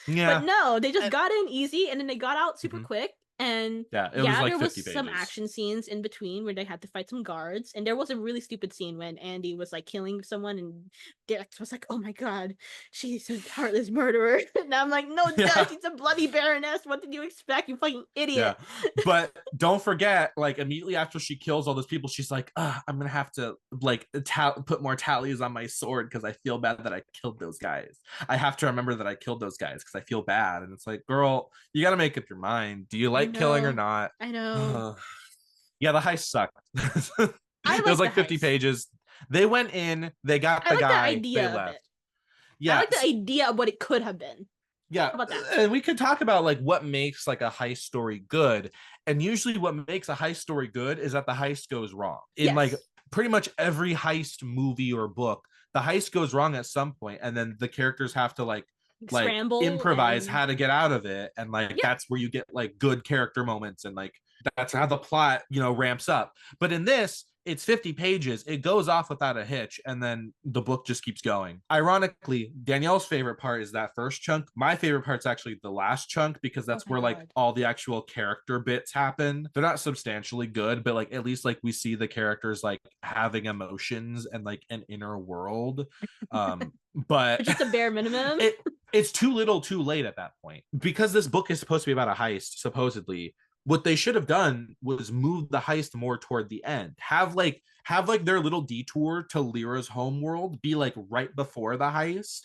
But Yeah. no, they just And, got in easy and then they got out super mhm. quick. And Yeah, it was yeah, like there was 50 some pages. action scenes in between where they had to fight some guards. And there was a really stupid scene when Andy was like killing someone and Dex was like, oh my god, she's a heartless murderer. And I'm like, no, Yeah. she's a bloody baroness. What did you expect, you fucking Yeah. idiot? But don't forget, like, immediately after she kills all those people, she's like, I'm gonna have to like put more tallies on my sword because I feel bad that I killed those guys. I have to remember that I killed those guys because I feel bad. And it's like, girl, you gotta make up your mind. Do you I like killing or know. not? I know. Yeah, the heist sucked. I It was like the like 50 heist. pages. They went in, they got I the like the guy, they idea of it. left. I Yeah. like the idea of what it could have been. Yeah, How about that? and we could talk about like what makes like a heist story good. And usually what makes a heist story good is that the heist goes wrong. In like Yes. pretty much every heist movie or book, the heist goes wrong at some point and then the characters have to like Scramble improvise and how to get out of it, and like yep. that's where you get like good character moments, and like that's how the plot, ramps up. But in this, it's 50 pages, it goes off without a hitch, and then the book just keeps going. Ironically, Danielle's favorite part is that first chunk. My favorite part's actually the last chunk because Oh that's my where like god. all the actual character bits happen. They're not substantially good, but like at least like we see the characters like having emotions and like an inner world. But Just a bare minimum. it it's too little too late at that point because this book is supposed to be about a heist, supposedly. What they should have done was move the heist more toward the end, have like their little detour to Lyra's homeworld be like right before the heist,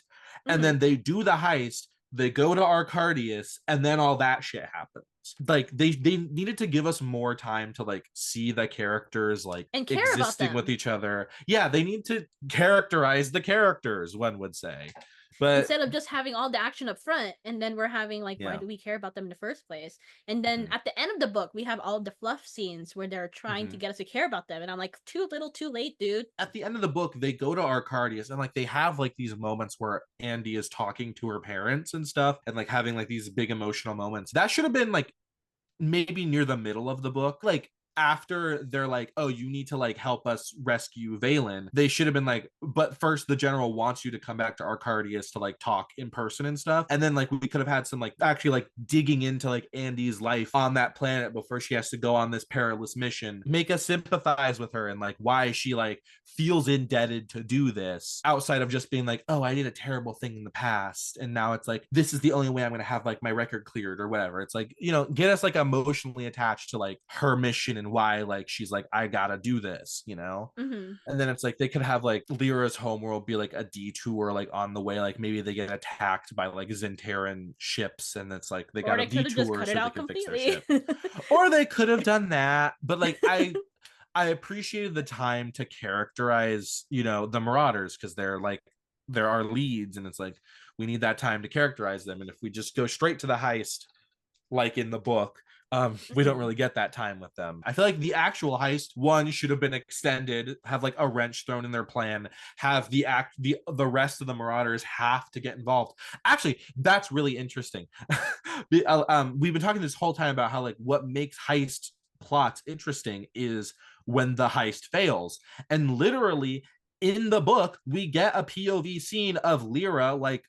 and Mm-hmm. then they do the heist, they go to Arcardius, and then all that shit happens. Like they needed to give us more time to like see the characters like And care about existing with them. each other. Yeah, they need to characterize the characters, one would say. But Instead of just having all the action up front, and then we're having like, why yeah. do we care about them in the first place? And then Mm-hmm. at the end of the book, we have all the fluff scenes where they're trying to Mm-hmm. get us to care about them. And I'm like, too little, too late, dude. At the end of the book, they go to Arcardius and like they have like these moments where Andy is talking to her parents and stuff and like having like these big emotional moments. That should have been like maybe near the middle of the book. Like after they're like, oh, you need to like help us rescue Valen, they should have been like, but first the general wants you to come back to Arcardius to like talk in person and stuff. And then like we could have had some like actually like digging into like Andy's life on that planet before she has to go on this perilous mission. Make us sympathize with her and like why she like feels indebted to do this outside of just being like, oh, I did a terrible thing in the past. And now it's like, this is the only way I'm going to have like my record cleared or whatever. It's like, you know, get us like emotionally attached to like her mission and why like she's like, I gotta do this, you know? Mm-hmm. And then it's like they could have like Lyra's homeworld be like a detour, like on the way, like maybe they get attacked by like Zenterran ships, and it's like they got to detour so they can fix their ship. Or they could have done that, but like I appreciated the time to characterize, you know, the Marauders because they're our leads, and it's like we need that time to characterize them. And if we just go straight to the heist, like in the book, we don't really get that time with them. I feel like the actual heist one should have been extended, have like a wrench thrown in their plan, have the rest of the Marauders have to get involved. Actually, that's really interesting. We've been talking this whole time about how like what makes heist plots interesting is when the heist fails. And literally in the book, we get a POV scene of Lyra like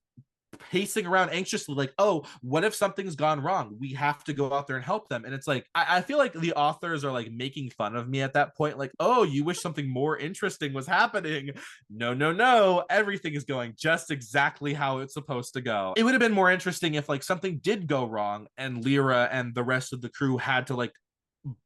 pacing around anxiously like, oh, what if something's gone wrong, we have to go out there and help them. And it's like I feel like the authors are like making fun of me at that point, like, oh, you wish something more interesting was happening. No, everything is going just exactly how it's supposed to go. It would have been more interesting if like something did go wrong and Lyra and the rest of the crew had to like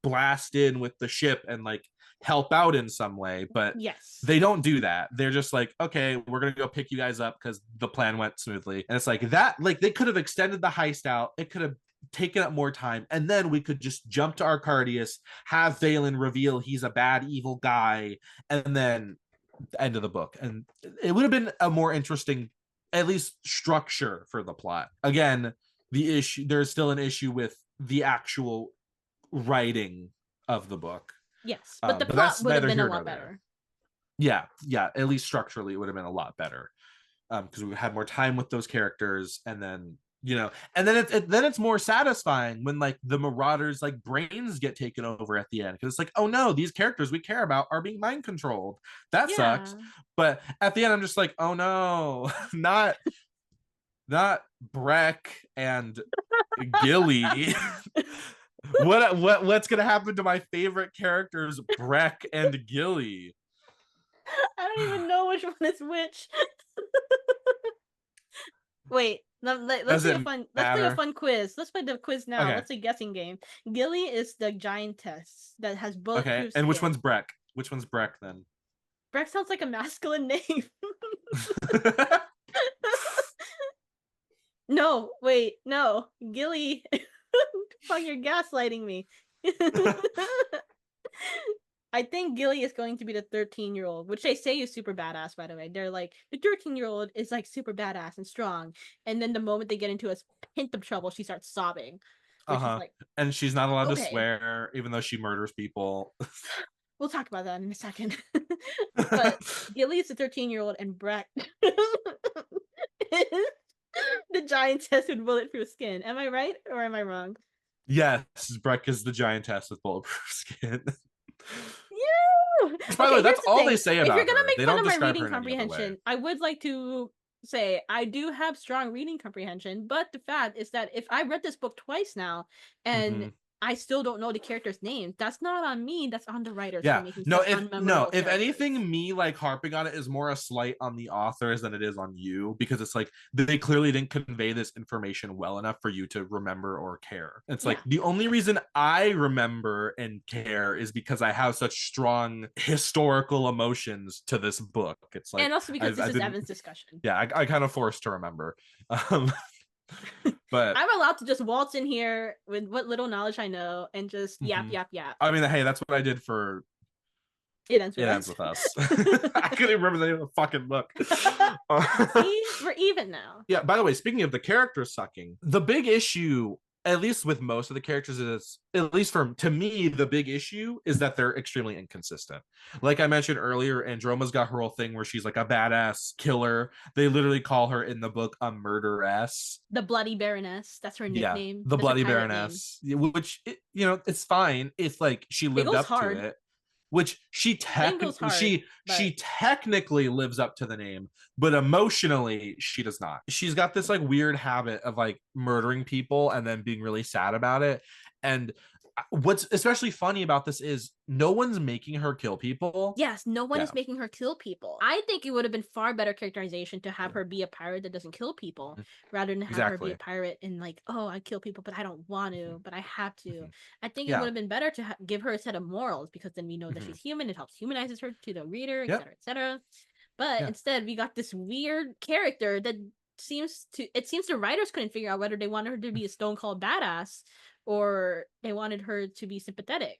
blast in with the ship and like help out in some way, but yes, they don't do that. They're just like, okay, we're gonna go pick you guys up because the plan went smoothly. And it's like that, like they could have extended the heist out, it could have taken up more time, and then we could just jump to Arcardius, have Valen reveal he's a bad evil guy, and then the end of the book. And it would have been a more interesting, at least, structure for the plot. Again, there's still an issue with the actual writing of the book. Yes, but the plot would have been a lot better. Yeah, at least structurally it would have been a lot better, because we had more time with those characters. And then, you know, and then it's more satisfying when like the Marauders like brains get taken over at the end, because it's like, oh no, these characters we care about are being mind controlled. That sucks. But at the end I'm just like, oh no, not Breck and Gilly. What's gonna happen to my favorite characters, Breck and Gilly? I don't even know which one is which. Wait, let's play a fun quiz. Let's play the quiz now. Okay. Let's say guessing game. Gilly is the giantess that has bulletproof skin. And which one's Breck? Which one's Breck then? Breck sounds like a masculine name. No, wait, no. Gilly. Fuck, you're gaslighting me. I think Gilly is going to be the 13-year-old, which they say is super badass, by the way. They're like, the 13-year-old is like super badass and strong. And then the moment they get into a hint of trouble, she starts sobbing. Like, and she's not allowed to swear, even though she murders people. We'll talk about that in a second. But Gilly is the 13-year-old and Breck is the giantess with bulletproof skin. Am I right or am I wrong? Yes, Breck is the giantess with bulletproof skin. Yeah. By the way, that's all they say about her. If you're gonna make fun of my reading comprehension, I would like to say I do have strong reading comprehension, but the fact is that if I read this book twice now and I still don't know the character's names, that's not on me, that's on the writers. Yeah. If anything, me like harping on it is more a slight on the authors than it is on you, because it's like they clearly didn't convey this information well enough for you to remember or care. It's like the only reason I remember and care is because I have such strong historical emotions to this book. It's like, and also because this is Evan's discussion. Yeah, I kind of forced to remember. But I'm allowed to just waltz in here with what little knowledge I know and just yap. I mean, hey, that's what I did for It Ends With Us. I couldn't remember the name of the fucking book. See, we're even now. Yeah, by the way, speaking of the characters sucking, the big issue at least with most of the characters, is at least to me, the big issue is that they're extremely inconsistent. Like I mentioned earlier, Androma's got her whole thing where she's like a badass killer. They literally call her in the book a murderess. The Bloody Baroness. That's her Yeah, nickname. the That's her Bloody pirate name. Baroness, which it's fine if like she It lived goes up to hard. it, which The name goes hard, but she technically lives up to the name, but emotionally she does not. She's got this like weird habit of like murdering people and then being really sad about it. And what's especially funny about this is no one's making her kill people. yes, no one Yeah. is making her kill people. I think it would have been far better characterization to have her be a pirate that doesn't kill people, rather than have her be a pirate and like, oh, I kill people, but I don't want to, but I have to. I think it would have been better to give her a set of morals, because then we know that she's human. It helps humanizes her to the reader, etc., etc. But instead, we got this weird character that seems the writers couldn't figure out whether they wanted her to be a stone cold badass or they wanted her to be sympathetic,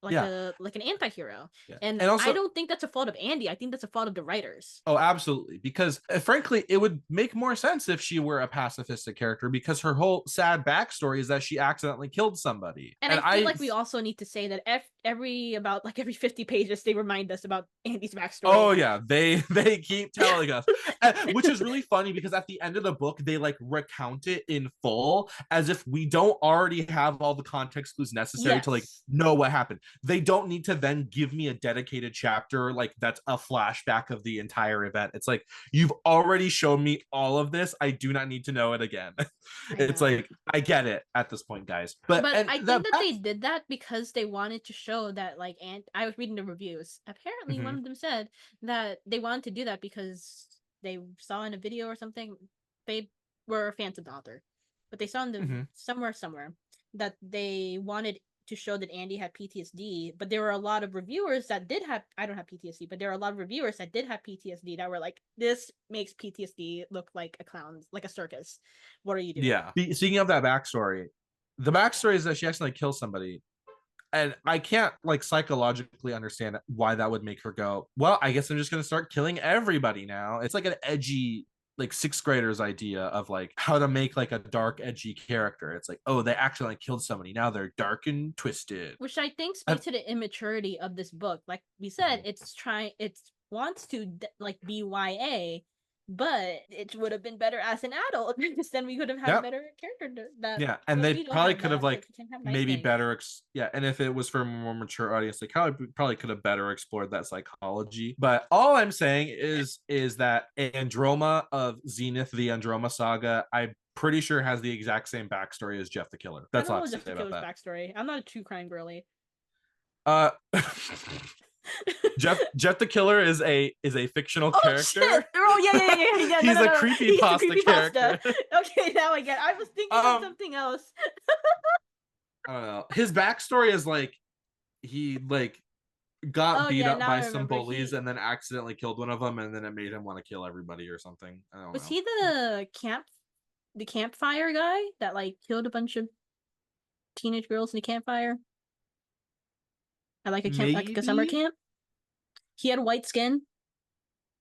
like an anti-hero. And also, I don't think that's a fault of Andy. I think that's a fault of the writers. Oh, absolutely. Because frankly, it would make more sense if she were a pacifistic character, because her whole sad backstory is that she accidentally killed somebody. And I feel like we also need to say that every 50 pages they remind us about Andy's backstory. Oh yeah, they keep telling us, which is really funny because at the end of the book they like recount it in full as if we don't already have all the context clues necessary to like know what happened. They don't need to then give me a dedicated chapter like that's a flashback of the entire event. It's like, you've already shown me all of this. I do not need to know it again. It's like, I get it at this point, guys. But I think that they did that because they wanted to show that, like, and I was reading the reviews. Apparently, one of them said that they wanted to do that because they saw in a video or something. They were fans of the author, but they saw in the somewhere that they wanted to show that Andy had PTSD, but there were a lot of reviewers that did have, I don't have PTSD, but there were a lot of reviewers that did have PTSD that were like, this makes PTSD look like a clown, like a circus. What are you doing? Yeah. Speaking of that backstory, the backstory is that she accidentally kills somebody. And I can't like psychologically understand why that would make her go, well, I guess I'm just going to start killing everybody now. It's like an edgy, like sixth graders idea of like how to make like a dark, edgy character. It's like, oh, they accidentally killed somebody. Now they're dark and twisted. Which I think speaks to the immaturity of this book. Like we said, it wants to like be YA, but it would have been better as an adult because then we could have had a better character. And they probably could have like maybe better. And if it was for a more mature audience, they probably could have better explored that psychology. But all I'm saying is that Androma of Zenith, the Androma saga, I'm pretty sure has the exact same backstory as Jeff the Killer. That's all I have to say about that. Backstory. I'm not a true crime girly. Jeff the Killer is a fictional character. Shit. Oh yeah. He's a creepypasta character. Okay, now I get it. I was thinking of something else. I don't know. His backstory is like he like got beat up by some bullies and then accidentally killed one of them, and then it made him want to kill everybody or something. I don't know. Was he the campfire guy that like killed a bunch of teenage girls in a campfire? Like a summer camp. He had white skin.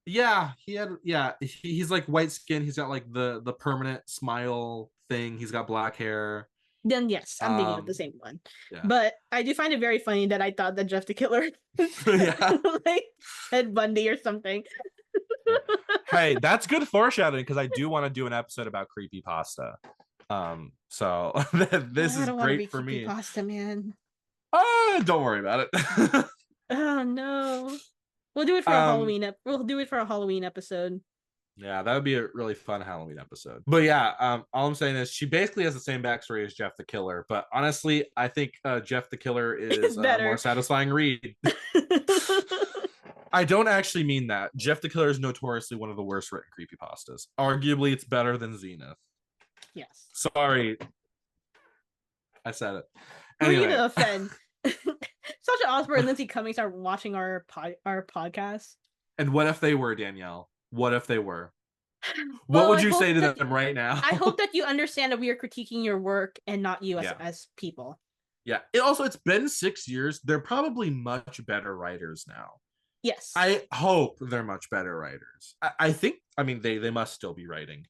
Yeah, he's like white skin. He's got like the permanent smile thing. He's got black hair. Then yes, I'm thinking of the same one. Yeah. But I do find it very funny that I thought that Jeff the Killer like Ted Bundy or something. Hey, that's good foreshadowing because I do want to do an episode about creepypasta. So this is great for me. Creepypasta, man. Don't worry about it. Oh no. We'll do it for a Halloween. We'll do it for a Halloween episode. Yeah, that would be a really fun Halloween episode. But yeah, all I'm saying is she basically has the same backstory as Jeff the Killer. But honestly, I think Jeff the Killer is a more satisfying read. I don't actually mean that. Jeff the Killer is notoriously one of the worst written creepypastas. Arguably, it's better than Zenith. Yes. Sorry. I said it. Anyway. Who are you to offend? Sasha Osborne and Lindsay Cummings are watching our podcast. And what if they were, Danielle? What if they were? What would you say to them right now? I hope that you understand that we are critiquing your work and not you as people. Yeah. It's been 6 years. They're probably much better writers now. Yes. I hope they're much better writers. I think, I mean, they must still be writing.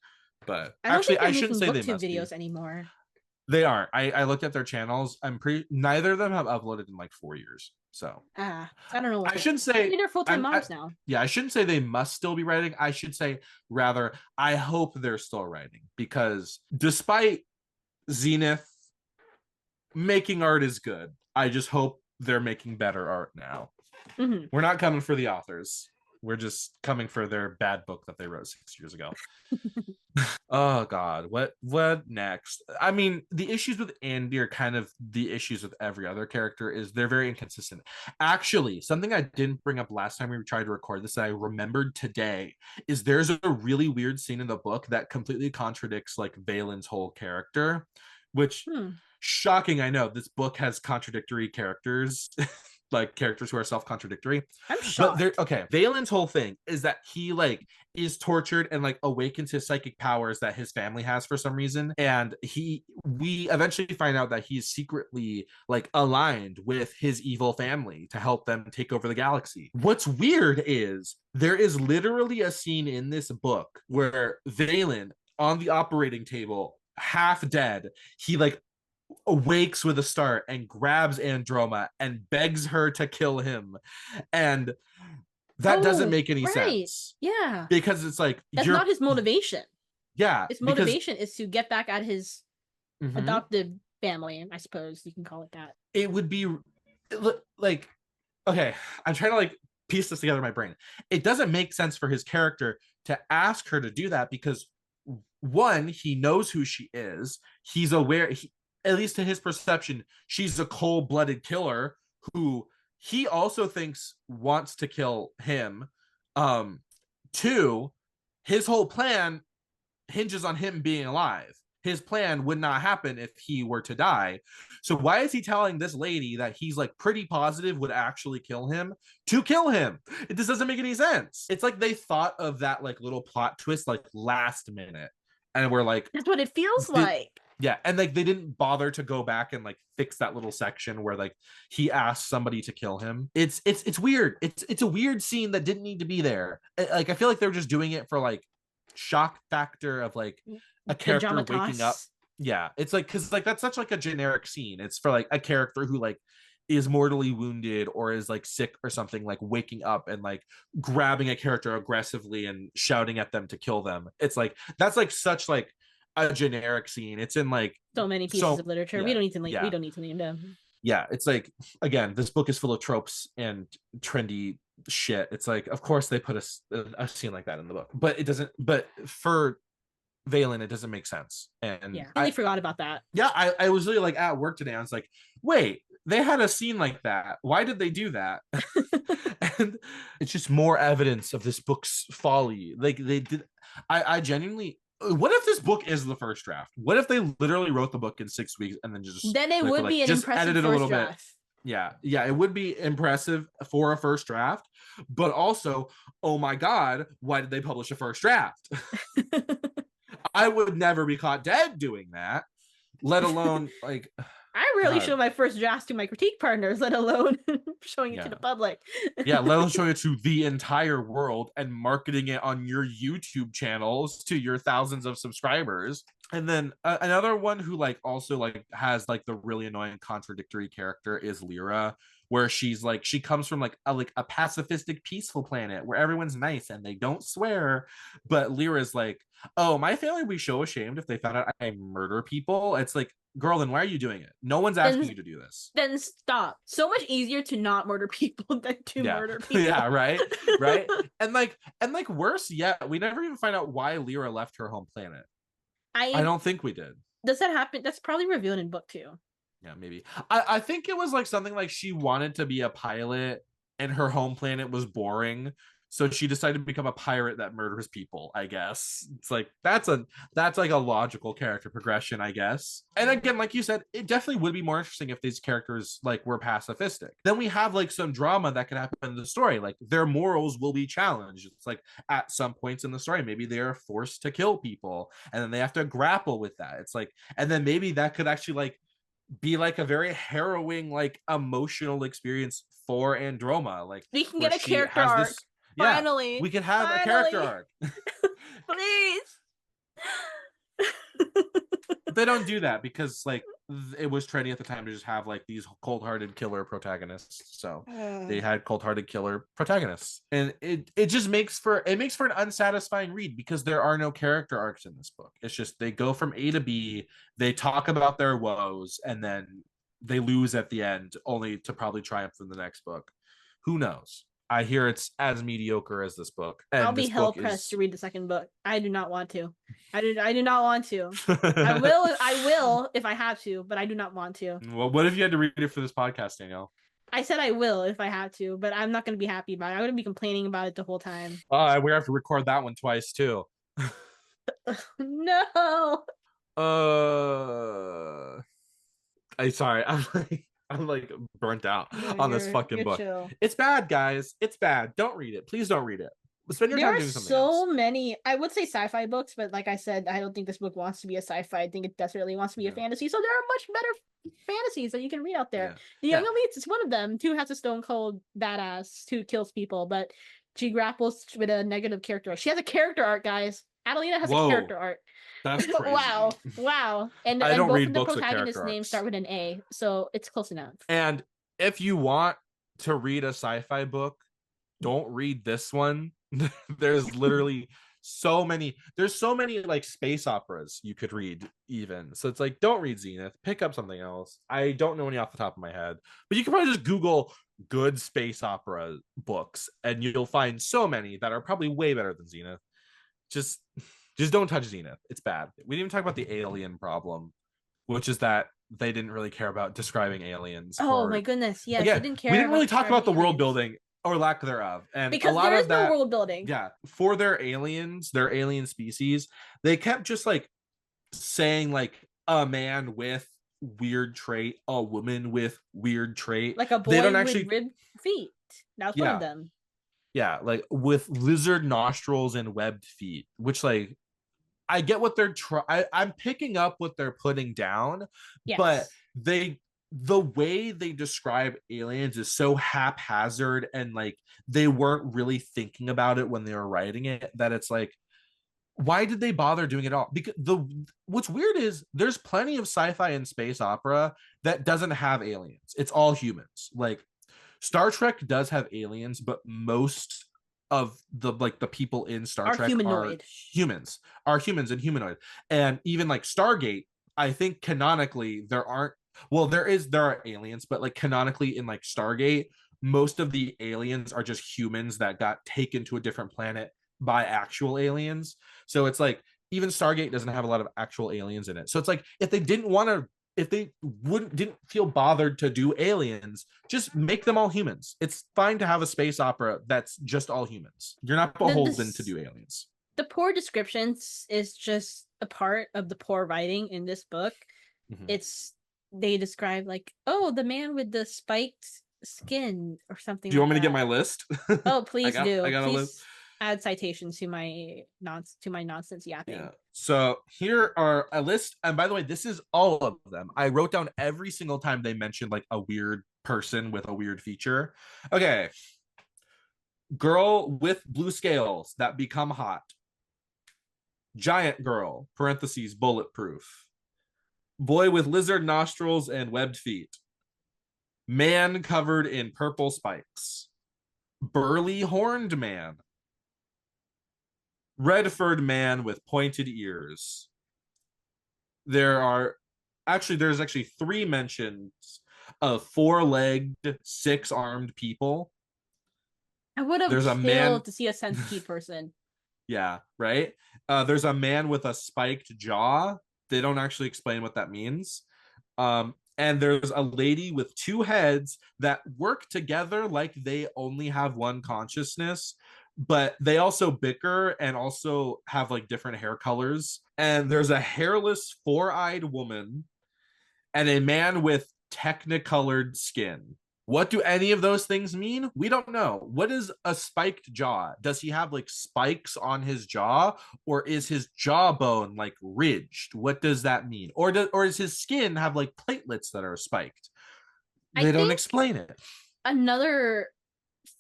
But actually, I shouldn't say they must videos anymore. They aren't. I looked at their channels. I'm pretty. Neither of them have uploaded in like 4 years. So I don't know what I shouldn't say. maybe they're full-time I, moms now. yeah, I shouldn't say they must still be writing. I should say rather I hope they're still writing, because despite Zenith making art is good, I just hope they're making better art now. Mm-hmm. We're not coming for the authors. We're just coming for their bad book that they wrote 6 years ago. Oh God, what next? I mean, the issues with Andy are kind of the issues with every other character, is they're very inconsistent. Actually, something I didn't bring up last time we tried to record this that I remembered today is there's a really weird scene in the book that completely contradicts like Valen's whole character, which shocking. I know this book has contradictory characters. Like characters who are self-contradictory. I'm But shocked. they're okay. Valen's whole thing is that he like is tortured and like awakens his psychic powers that his family has for some reason. And we eventually find out that he's secretly like aligned with his evil family to help them take over the galaxy. What's weird is there is literally a scene in this book where Valen on the operating table, half dead, he like awakes with a start and grabs Androma and begs her to kill him. And that doesn't make any sense. Yeah. Because it's like that's not his motivation. Yeah. His motivation is to get back at his adopted family, I suppose you can call it that. It would be like, okay, I'm trying to like piece this together in my brain. It doesn't make sense for his character to ask her to do that because one, he knows who she is. He's aware, at least to his perception, she's a cold-blooded killer who he also thinks wants to kill him. Two, his whole plan hinges on him being alive. His plan would not happen if he were to die. So why is he telling this lady that he's like pretty positive would actually kill him to kill him? It just doesn't make any sense. It's like they thought of that like little plot twist like last minute, and we're like, that's what it feels like. Yeah, and like they didn't bother to go back and like fix that little section where like he asked somebody to kill him. It's weird. It's a weird scene that didn't need to be there. Like I feel like they're just doing it for like shock factor of like a character waking up. Yeah, it's like because like that's such like a generic scene. It's for like a character who like is mortally wounded or is like sick or something, like waking up and like grabbing a character aggressively and shouting at them to kill them. It's like that's like such like a generic scene. It's in like so many pieces of literature. Yeah, we don't need to we don't need to name them. Yeah, it's like again, this book is full of tropes and trendy shit. It's like, of course they put a scene like that in the book, but it doesn't. But for Valen, it doesn't make sense. And yeah, I forgot about that. Yeah, I was really like at work today. I was like, wait, they had a scene like that. Why did they do that? And it's just more evidence of this book's folly. Like they did. I genuinely. What if this book is the first draft? What if they literally wrote the book in 6 weeks and then just then it would be an impressive first draft. Yeah, it would be impressive for a first draft, but also, oh my God, why did they publish a first draft? I would never be caught dead doing that, let alone like. I rarely show my first drafts to my critique partners, let alone showing it to the public. Yeah, let alone showing it to the entire world and marketing it on your YouTube channels to your thousands of subscribers. And then another one who like also like has like the really annoying contradictory character is Lyra, where she's like she comes from like a pacifistic, peaceful planet where everyone's nice and they don't swear, but Lyra's like, oh, my family would be so ashamed if they found out I murder people. It's like, girl, then why are you doing it? No one's asking you to do this. Then stop. So much easier to not murder people than to murder people. Yeah, right. and like worse yet, we never even find out why Lyra left her home planet. I don't think we did. Does that happen? That's probably revealed in book 2. Yeah, maybe. I think it was like something like she wanted to be a pilot and her home planet was boring. So she decided to become a pirate that murders people, I guess. It's like that's like a logical character progression, I guess. And again, like you said, it definitely would be more interesting if these characters like were pacifistic. Then we have like some drama that can happen in the story. Like their morals will be challenged. It's like at some points in the story, maybe they are forced to kill people and then they have to grapple with that. It's like, and then maybe that could actually like be like a very harrowing, like emotional experience for Androma. Like we can get a character arc. Finally, we can have a character arc. Please. they don't do that because like it was trendy at the time to just have like these cold-hearted killer protagonists. So they had cold-hearted killer protagonists, and it just makes for an unsatisfying read because there are no character arcs in this book. It's just they go from A to B, they talk about their woes, and then they lose at the end, only to probably triumph in the next book. Who knows? I hear it's as mediocre as this book, I'll and be this hell book pressed is. to read the second book. I do not want to. I do not want to. I will if I have to, but I do not want to. Well, what if you had to read it for this podcast, Danielle? I said I will if I have to, but I'm not going to be happy about it. I'm going to be complaining about it the whole time. We have to record that one twice too. No. Uh, I sorry, I'm like burnt out on this fucking You're book. chill. It's bad, guys. It's bad. Don't read it. Please don't read it. Spend your There time are doing something so else. many, I would say sci-fi books, but like I said, I don't think this book wants to be a sci-fi. I think it desperately wants to be a Yeah. fantasy. So there are much better fantasies that you can read out there. Yeah. The Young Yeah. Elites is one of them. Two has a stone cold badass who kills people, but she grapples with a negative character arc. She has a character arc, guys. Adelina has a Whoa, character arc. that's crazy. Wow. And I don't both read of the books with protagonists' character names arcs. start with an A, so it's close enough. And if you want to read a sci-fi book, don't read this one. There's literally there's so many like space operas you could read even. So it's like, don't read Zenith, pick up something else. I don't know any off the top of my head, but you can probably just Google good space opera books and you'll find so many that are probably way better than Zenith. Just don't touch Zenith. It's bad. We didn't even talk about the alien problem, which is that they didn't really care about describing aliens. Oh my goodness, yes, they Again, didn't we care didn't about really talk about the describing world aliens. building or lack thereof, and a Because lot there of is no that, world building. yeah, for their aliens, their alien species, they kept just like saying like a man with weird trait, a woman with weird trait. Like a They boy don't with actually, ribbed feet. That was one of yeah, them. yeah, like with lizard nostrils and webbed feet, which like I get what they're I'm picking up what they're putting down, Yes. but the way they describe aliens is so haphazard and like they weren't really thinking about it when they were writing it that it's like, why did they bother doing it all? Because what's weird is there's plenty of sci-fi and space opera that doesn't have aliens. It's all humans. Like Star Trek does have aliens, but most of the people in Star Trek humanoid. are humans and humanoid. And even like Stargate, I think canonically there aren't, well, there are aliens, but like canonically in like Stargate, most of the aliens are just humans that got taken to a different planet by actual aliens. So it's like even Stargate doesn't have a lot of actual aliens in it. So it's like if they didn't feel bothered to do aliens, just make them all humans. It's fine to have a space opera that's just all humans. You're not beholden to do aliens. The poor descriptions is just a part of the poor writing in this book. Mm-hmm. They describe like, oh, the man with the spiked skin or something. Do you want me to get my list? Oh, please do. I got a list. Add citations to my nonsense yapping. Yeah. So here are a list, and by the way, this is all of them. I wrote down every single time they mentioned like a weird person with a weird feature. Okay. Girl with blue scales that become hot. Giant girl, parentheses, bulletproof. Boy with lizard nostrils and webbed feet. Man covered in purple spikes. Burly horned man. Red-furred man with pointed ears. There's actually 3 mentions of 4-legged, 6-armed people. I would have killed to see a centipede person. Yeah, right? There's a man with a spiked jaw. They don't actually explain what that means. And there's a lady with 2 heads that work together like they only have one consciousness, but they also bicker and also have like different hair colors. And there's a hairless 4-eyed woman and a man with technicolored skin. What do any of those things mean? We don't know. What is a spiked jaw? Does he have like spikes on his jaw, or is his jawbone like ridged? What does that mean? Or does his skin have like platelets that are spiked? They don't explain it. Another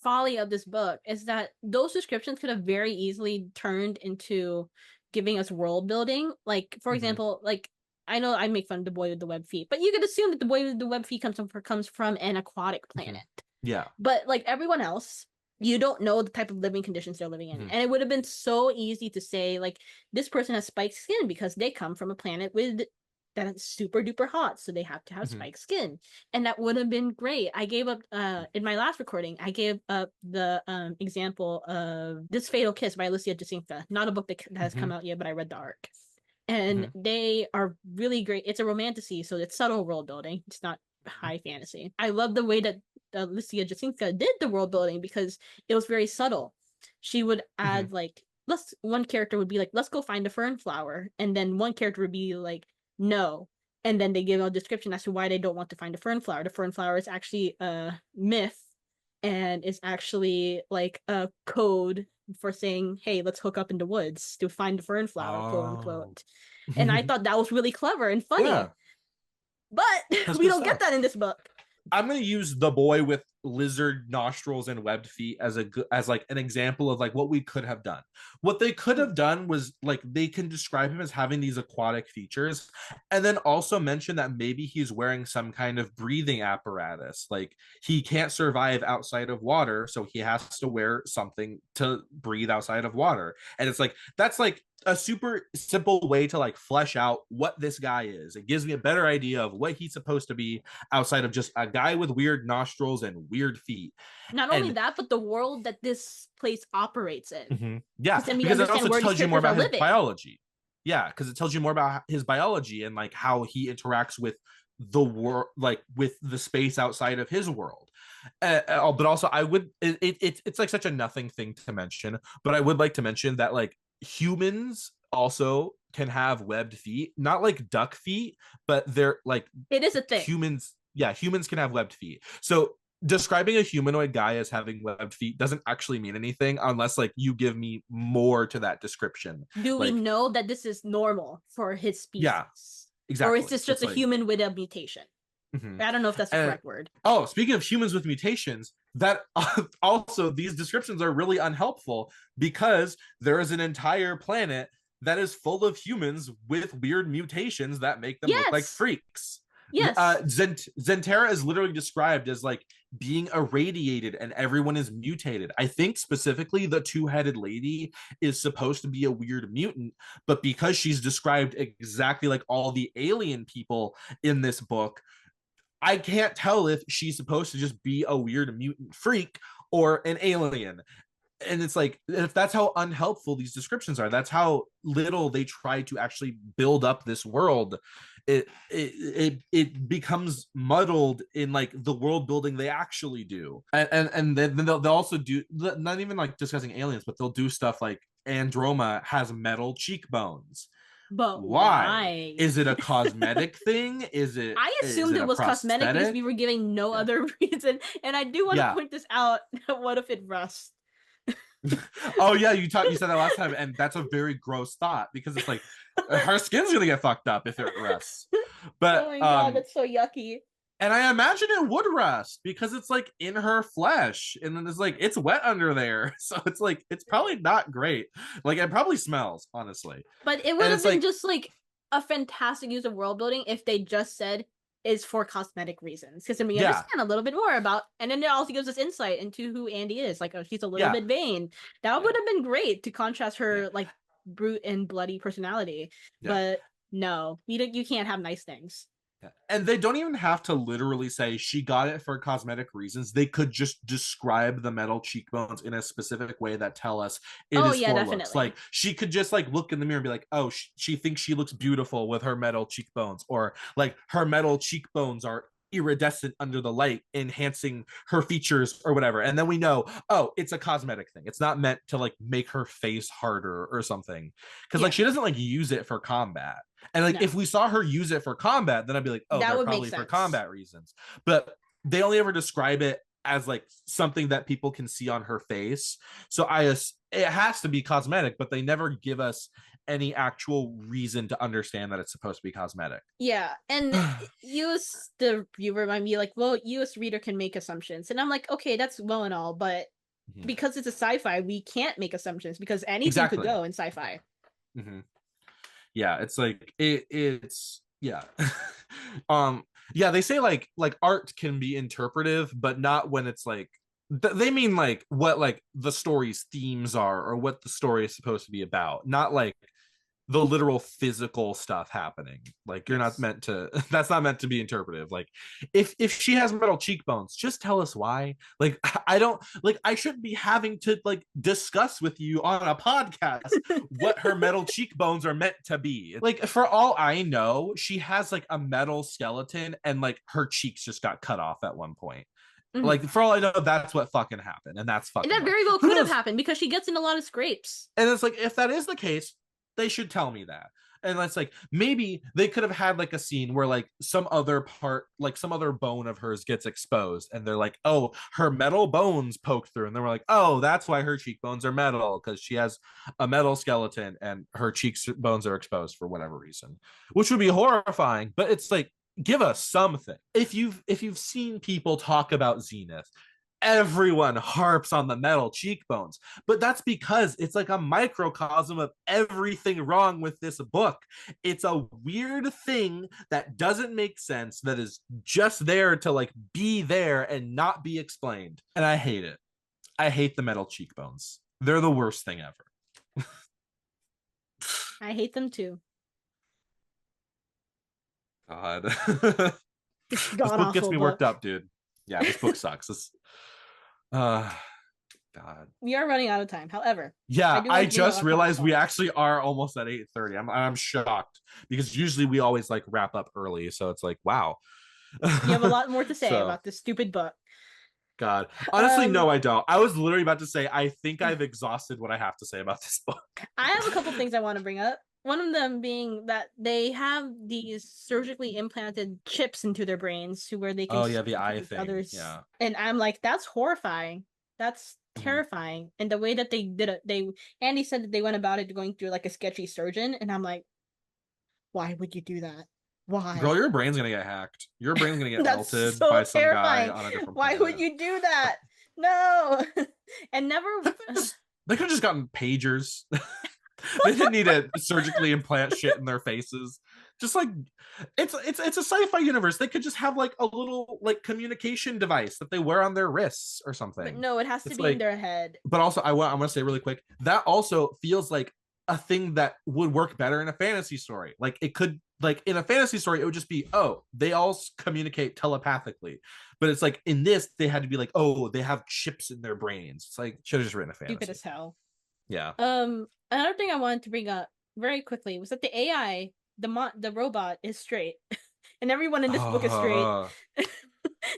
folly of this book is that those descriptions could have very easily turned into giving us world building. Like, for example, like I know I make fun of the boy with the web feet, but you could assume that the boy with the web feet comes from an aquatic Mhm. planet. Yeah. But like everyone else, you don't know the type of living conditions they're living in. Mhm. And it would have been so easy to say, like, this person has spiked skin because they come from a planet with that's super duper hot. So they have to have Mhm. spiked skin. And that would have been great. I gave up in my last recording, I gave up the example of This Fatal Kiss by Alicia Jacinta. Not a book that has come Mhm. out yet, but I read the arc. And Mhm. they are really great. It's a romantasy, so it's subtle world building. It's not high fantasy. I love the way that Lucia Jacinka did the world building because it was very subtle. She would Mhm. add like let's one character would be like, let's go find a fern flower, and then one character would be like, no. And then they give a description as to why they don't want to find a fern flower. The fern flower is actually a myth and is actually like a code for saying, hey, let's hook up in the woods to find the fern flower, quote Oh. unquote. And I thought that was really clever and Yeah, funny. But that's we good don't get stuff. that in this book. I'm gonna use the boy with lizard nostrils and webbed feet as as like an example of like what we could have done. What they could have done was like they can describe him as having these aquatic features, and then also mention that maybe he's wearing some kind of breathing apparatus. Like he can't survive outside of water, so he has to wear something to breathe outside of water. And it's like that's like a super simple way to like flesh out what this guy is. It gives me a better idea of what he's supposed to be outside of just a guy with weird nostrils and weird feet. Not only And that, but the world that this place operates in. yeah, Because then we because it also understand where these tells you more characters are about his living. biology. Yeah, because it tells you more about his biology and like how he interacts with the world, like with the space outside of his world. But also, I would it's like such a nothing thing to mention, but I would like to mention that like humans also can have webbed feet, not like duck feet, but they're like It is a thing. humans. Yeah, humans can have webbed feet. So describing a humanoid guy as having webbed feet doesn't actually mean anything unless like you give me more to that description. Do we Like, know that this is normal for his yeah, species? Or is exactly. this just It's a like, human with a mutation? mhm. I don't know if that's the And correct word. oh, speaking of humans with mutations, that also these descriptions are really unhelpful because there is an entire planet that is full of humans with weird mutations that make them look like Yes. freaks. Yes. Zentera is literally described as like being irradiated and everyone is mutated. I think specifically the two-headed lady is supposed to be a weird mutant, but because she's described exactly like all the alien people in this book, I can't tell if she's supposed to just be a weird mutant freak or an alien. And it's like, if that's how unhelpful these descriptions are, that's how little they try to actually build up this world. It becomes muddled in like the world building they actually do. And then they'll also do, not even like discussing aliens, but they'll do stuff like Androma has metal cheekbones. But Why? why? Is it a cosmetic thing? I Is assumed it it a was cosmetic because prosthetic? we were giving no Yeah. other reason. And I do want to Yeah. point this out. What if it rusts? Oh yeah, you said that last time, and that's a very gross thought because it's like her skin's gonna get fucked up if it rusts. Oh But my god, that's so yucky. and I imagine it would rust because it's like in her flesh, and then it's like it's wet under there, so it's like it's probably not great. Like it probably smells, honestly. But it would And have it's been like, just like a fantastic use of world building if they just said is for cosmetic reasons. Because then we yeah, understand a little bit more about, and then it also gives us insight into who Andy is. Like, oh, she's a little yeah, bit vain. That yeah, would have been great to contrast yeah, her like brute and bloody personality. yeah. But no, you can't have nice things. Yeah. And they don't even have to literally say she got it for cosmetic reasons. They could just describe the metal cheekbones in a specific way that tell us it Oh is yeah, for looks. Like definitely. she could just like look in the mirror and be like, "Oh, she thinks she looks beautiful with her metal cheekbones," or like her metal cheekbones are iridescent under the light, enhancing her features or whatever. And then we know, oh, it's a cosmetic thing. It's not meant to like make her face harder or something. Because like Yeah, she doesn't like use it for combat. And like if no, we saw her use it for combat, then I'd be like, oh, that they're would make probably for sense. combat reasons. But they only ever describe it as like something that people can see on her face. So it has to be cosmetic, but they never give us any actual reason to understand that it's supposed to be cosmetic. Yeah, and you as the viewer might be like, well, you as reader can make assumptions, and I'm like, okay, that's well and all, but Mhm. because it's a sci-fi, we can't make assumptions because anything could Exactly. go in sci-fi. Hmm. Yeah, it's like it's yeah. um yeah, they say like art can be interpretive, but not when it's like they mean like what like the story's themes are or what the story is supposed to be about, not like the literal physical stuff happening. Like you're not Yes. meant to that's not meant to be interpretive. Like if she has metal cheekbones, just tell us why. Like I don't like I shouldn't be having to like discuss with you on a podcast what her metal cheekbones are meant to be. Like for all I know, she has like a metal skeleton and like her cheeks just got cut off at one point. Mhm. Like for all I know, that's what fucking happened, and that's And fucking that rough. very well Who could have knows? happened because she gets in a lot of scrapes. And it's like if that is the case, they should tell me that. And it's like maybe they could have had like a scene where like some other part, like some other bone of hers gets exposed, and they're like, "Oh, her metal bones poked through," and they were like, "Oh, that's why her cheekbones are metal because she has a metal skeleton and her cheekbones are exposed for whatever reason," which would be horrifying. But it's like give us something. If you've seen people talk about Zenith, everyone harps on the metal cheekbones, but that's because it's like a microcosm of everything wrong with this book. It's a weird thing that doesn't make sense, that is just there to like be there and not be explained, and I hate it. I hate the metal cheekbones. They're the worst thing ever. I hate them too. God. This This god book gets awful me worked book. up, dude. Yeah, this book sucks. This uh God. We are running out of time. However, I Yeah, do want I to bring up just a couple realized we thoughts. actually are almost at 8:30. I'm shocked because usually we always like wrap up early, so it's like wow. You have a lot more to say So about this stupid book. God, honestly, Um, no, I don't. I was literally about to say I think I've exhausted what I have to say about this book. I have a couple things I want to bring up. One of them being that they have these surgically implanted chips into their brains to where they can Oh yeah, the speak eye with thing. others. Yeah. And I'm like, that's horrifying. That's Mhm. terrifying. And the way that they did it, Andy said that they went about it going through like a sketchy surgeon, and I'm like, why would you do that? Girl, Why? your brain's gonna get hacked. Your brain's gonna get That's melted so by some guy terrifying. on a different Why would planet. you do that? No. And never They could have just gotten pagers. They didn't need to surgically implant shit in their faces. Just like it's a sci-fi universe. They could just have like a little like communication device that they wear on their wrists or but something. no, it has to It's be in like, their head. but also I want to say really quick that also feels like a thing that would work better in a fantasy story. Like it could like in a fantasy story it would just be oh they all communicate telepathically, but it's like in this they had to be like oh they have chips in their brains. It's like should have just written a Stupid fantasy. as hell. Yeah. Another thing I wanted to bring up very quickly was that the AI, the robot, is straight, and everyone in this book is straight.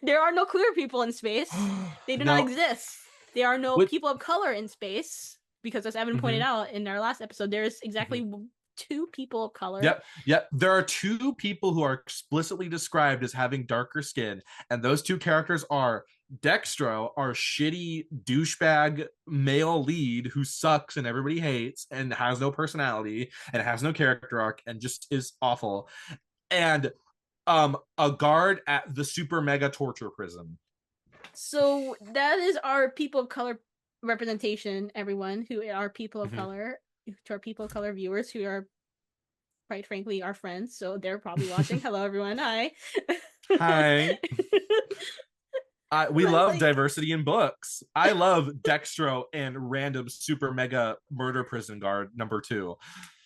There are no queer people in space. They do not No. exist. There are no With people of color in space because, as Evan pointed mhm, out in our last episode, there's mhm. exactly two people of color. Yep, yep. There are two people who are explicitly described as having darker skin, and those two characters are Dextro, our shitty douchebag male lead who sucks and everybody hates and has no personality and has no character arc and just is awful, and a guard at the super mega torture prison. So that is our people of color representation. Everyone who are people of Mhm. color, to our people of color viewers who are quite frankly our friends, so they're probably watching. Hello everyone, hi. Hi. We But love like, diversity in books. I love Dextro and random super mega murder prison guard number 2.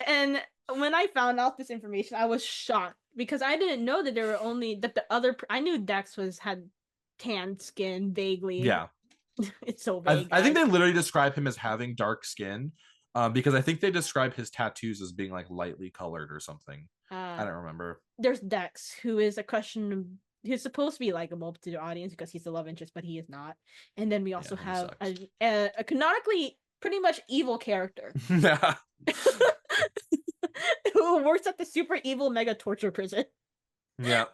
and when I found out this information, I was shocked because I didn't know that there were only that the other. I knew Dex had tanned skin vaguely. Yeah, It's so I, vague, I think guys. they literally describe him as having dark skin, because I think they describe his tattoos as being like lightly colored or something. I Uh, don't remember. there's Dex, who is a question. He's supposed to be likable to the audience because he's the love interest, but he is not. And then we also Yeah, he have sucks. a canonically pretty much evil character Yeah. who works at the super evil mega torture prison, Yeah.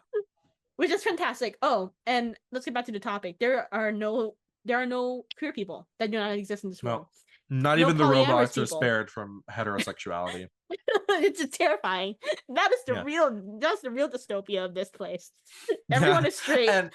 which is fantastic. Oh, and let's get back to the topic. There are no queer people that do not exist in this world. No, not No even the polyamorous robots are people. spared from heterosexuality. It's just terrifying. That is the Yeah. real. That's the real dystopia of this place. Everyone Yeah. is straight.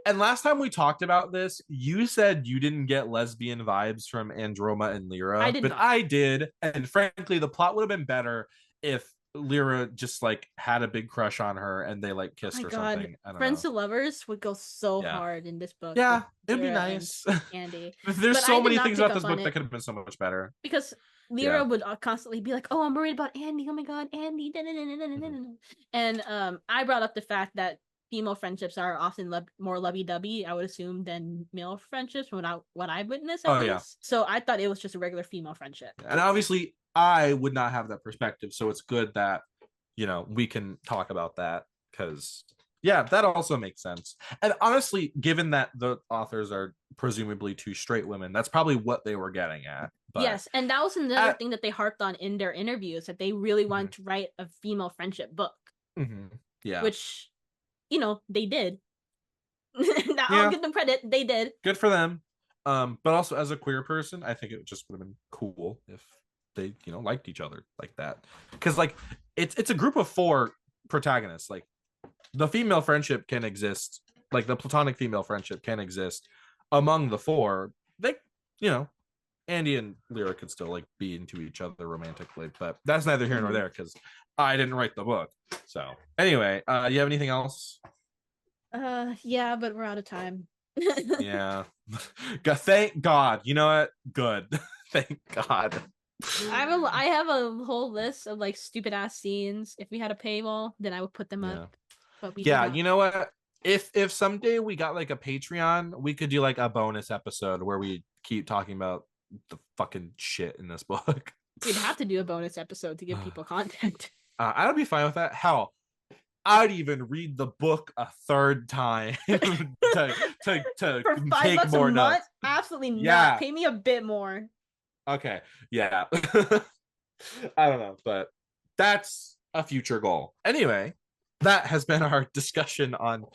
And last time we talked about this, you said you didn't get lesbian vibes from Androma and I Lyra, did but not. I did. And frankly, the plot would have been better if Lyra just like had a big crush on her and they like Oh kissed my or god, something. I don't friends know. to lovers would go so Yeah. hard in this book with Yeah, it'd be Lyra and nice. Andy. There's But I so did many not things pick about up this on book that it could have been so much better. because Yeah. Lyra would constantly be like, "Oh, I'm worried about Andy. Oh my god, Andy." Mhm. And I brought up the fact that female friendships are often more lovey-dovey, I would assume, than male friendships from what I witnessed at Oh yeah. least. So I thought it was just a regular female friendship. And obviously I would not have that perspective, so it's good that we can talk about that because yeah, that also makes sense. And honestly, given that the authors are presumably two straight women, that's probably what they were getting at. But Yes, and that was another at thing that they harped on in their interviews, that they really wanted to write a female friendship book, yeah. which they did. I'll Yeah, give them credit, they did. good for them. But also as a queer person, I think it just would have been cool if they, liked each other like that. Because like it's a group of four protagonists. Like the female friendship can exist, like the platonic female friendship can exist among the four. They, you know, Andy and Lyra could still like be into each other romantically, but that's neither here nor there because I didn't write the book. So anyway, you have anything else? Yeah, but we're out of time. Yeah. Thank God. You know what? Good. Thank God. I have a whole list of like stupid ass scenes. If we had a paywall, then I would put them up. Yeah. But we do Yeah, not. you know what? If someday we got like a Patreon, we could do like a bonus episode where we keep talking about the fucking shit in this book. We'd have to do a bonus episode to give people content. I'd be fine with that. Hell, I'd even read the book a third time to For take $5 a more month? notes. Absolutely not. Yeah. Pay me a bit more. Okay. Yeah. I don't know, but that's a future goal. Anyway, that has been our discussion on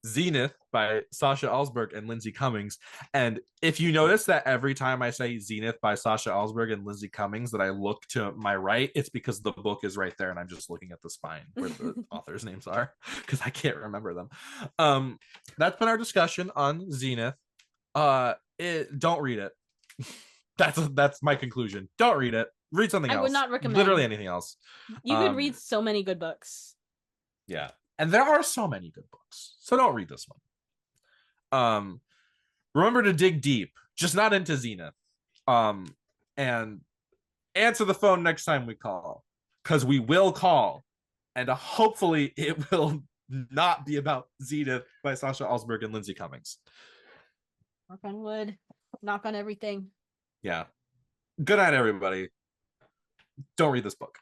Zenith by Sasha Alsberg and Lindsay Cummings. And if you notice that every time I say Zenith by Sasha Alsberg and Lindsay Cummings, that I look to my right, it's because the book is right there and I'm just looking at the spine where the authors' names are because I can't remember them. That's been our discussion on Zenith. Don't read it. That's my conclusion. Don't read it. Read something else. I would not recommend. Literally anything else. You could read so many good books. Yeah. And there are so many good books. So don't read this one. Remember to dig deep, just not into Zenith. And answer the phone next time we call. Because we will call. And hopefully it will not be about Zenith by Sasha Alsberg and Lindsay Cummings. Knock on wood. Knock on everything. Yeah. Good night, everybody. Don't read this book.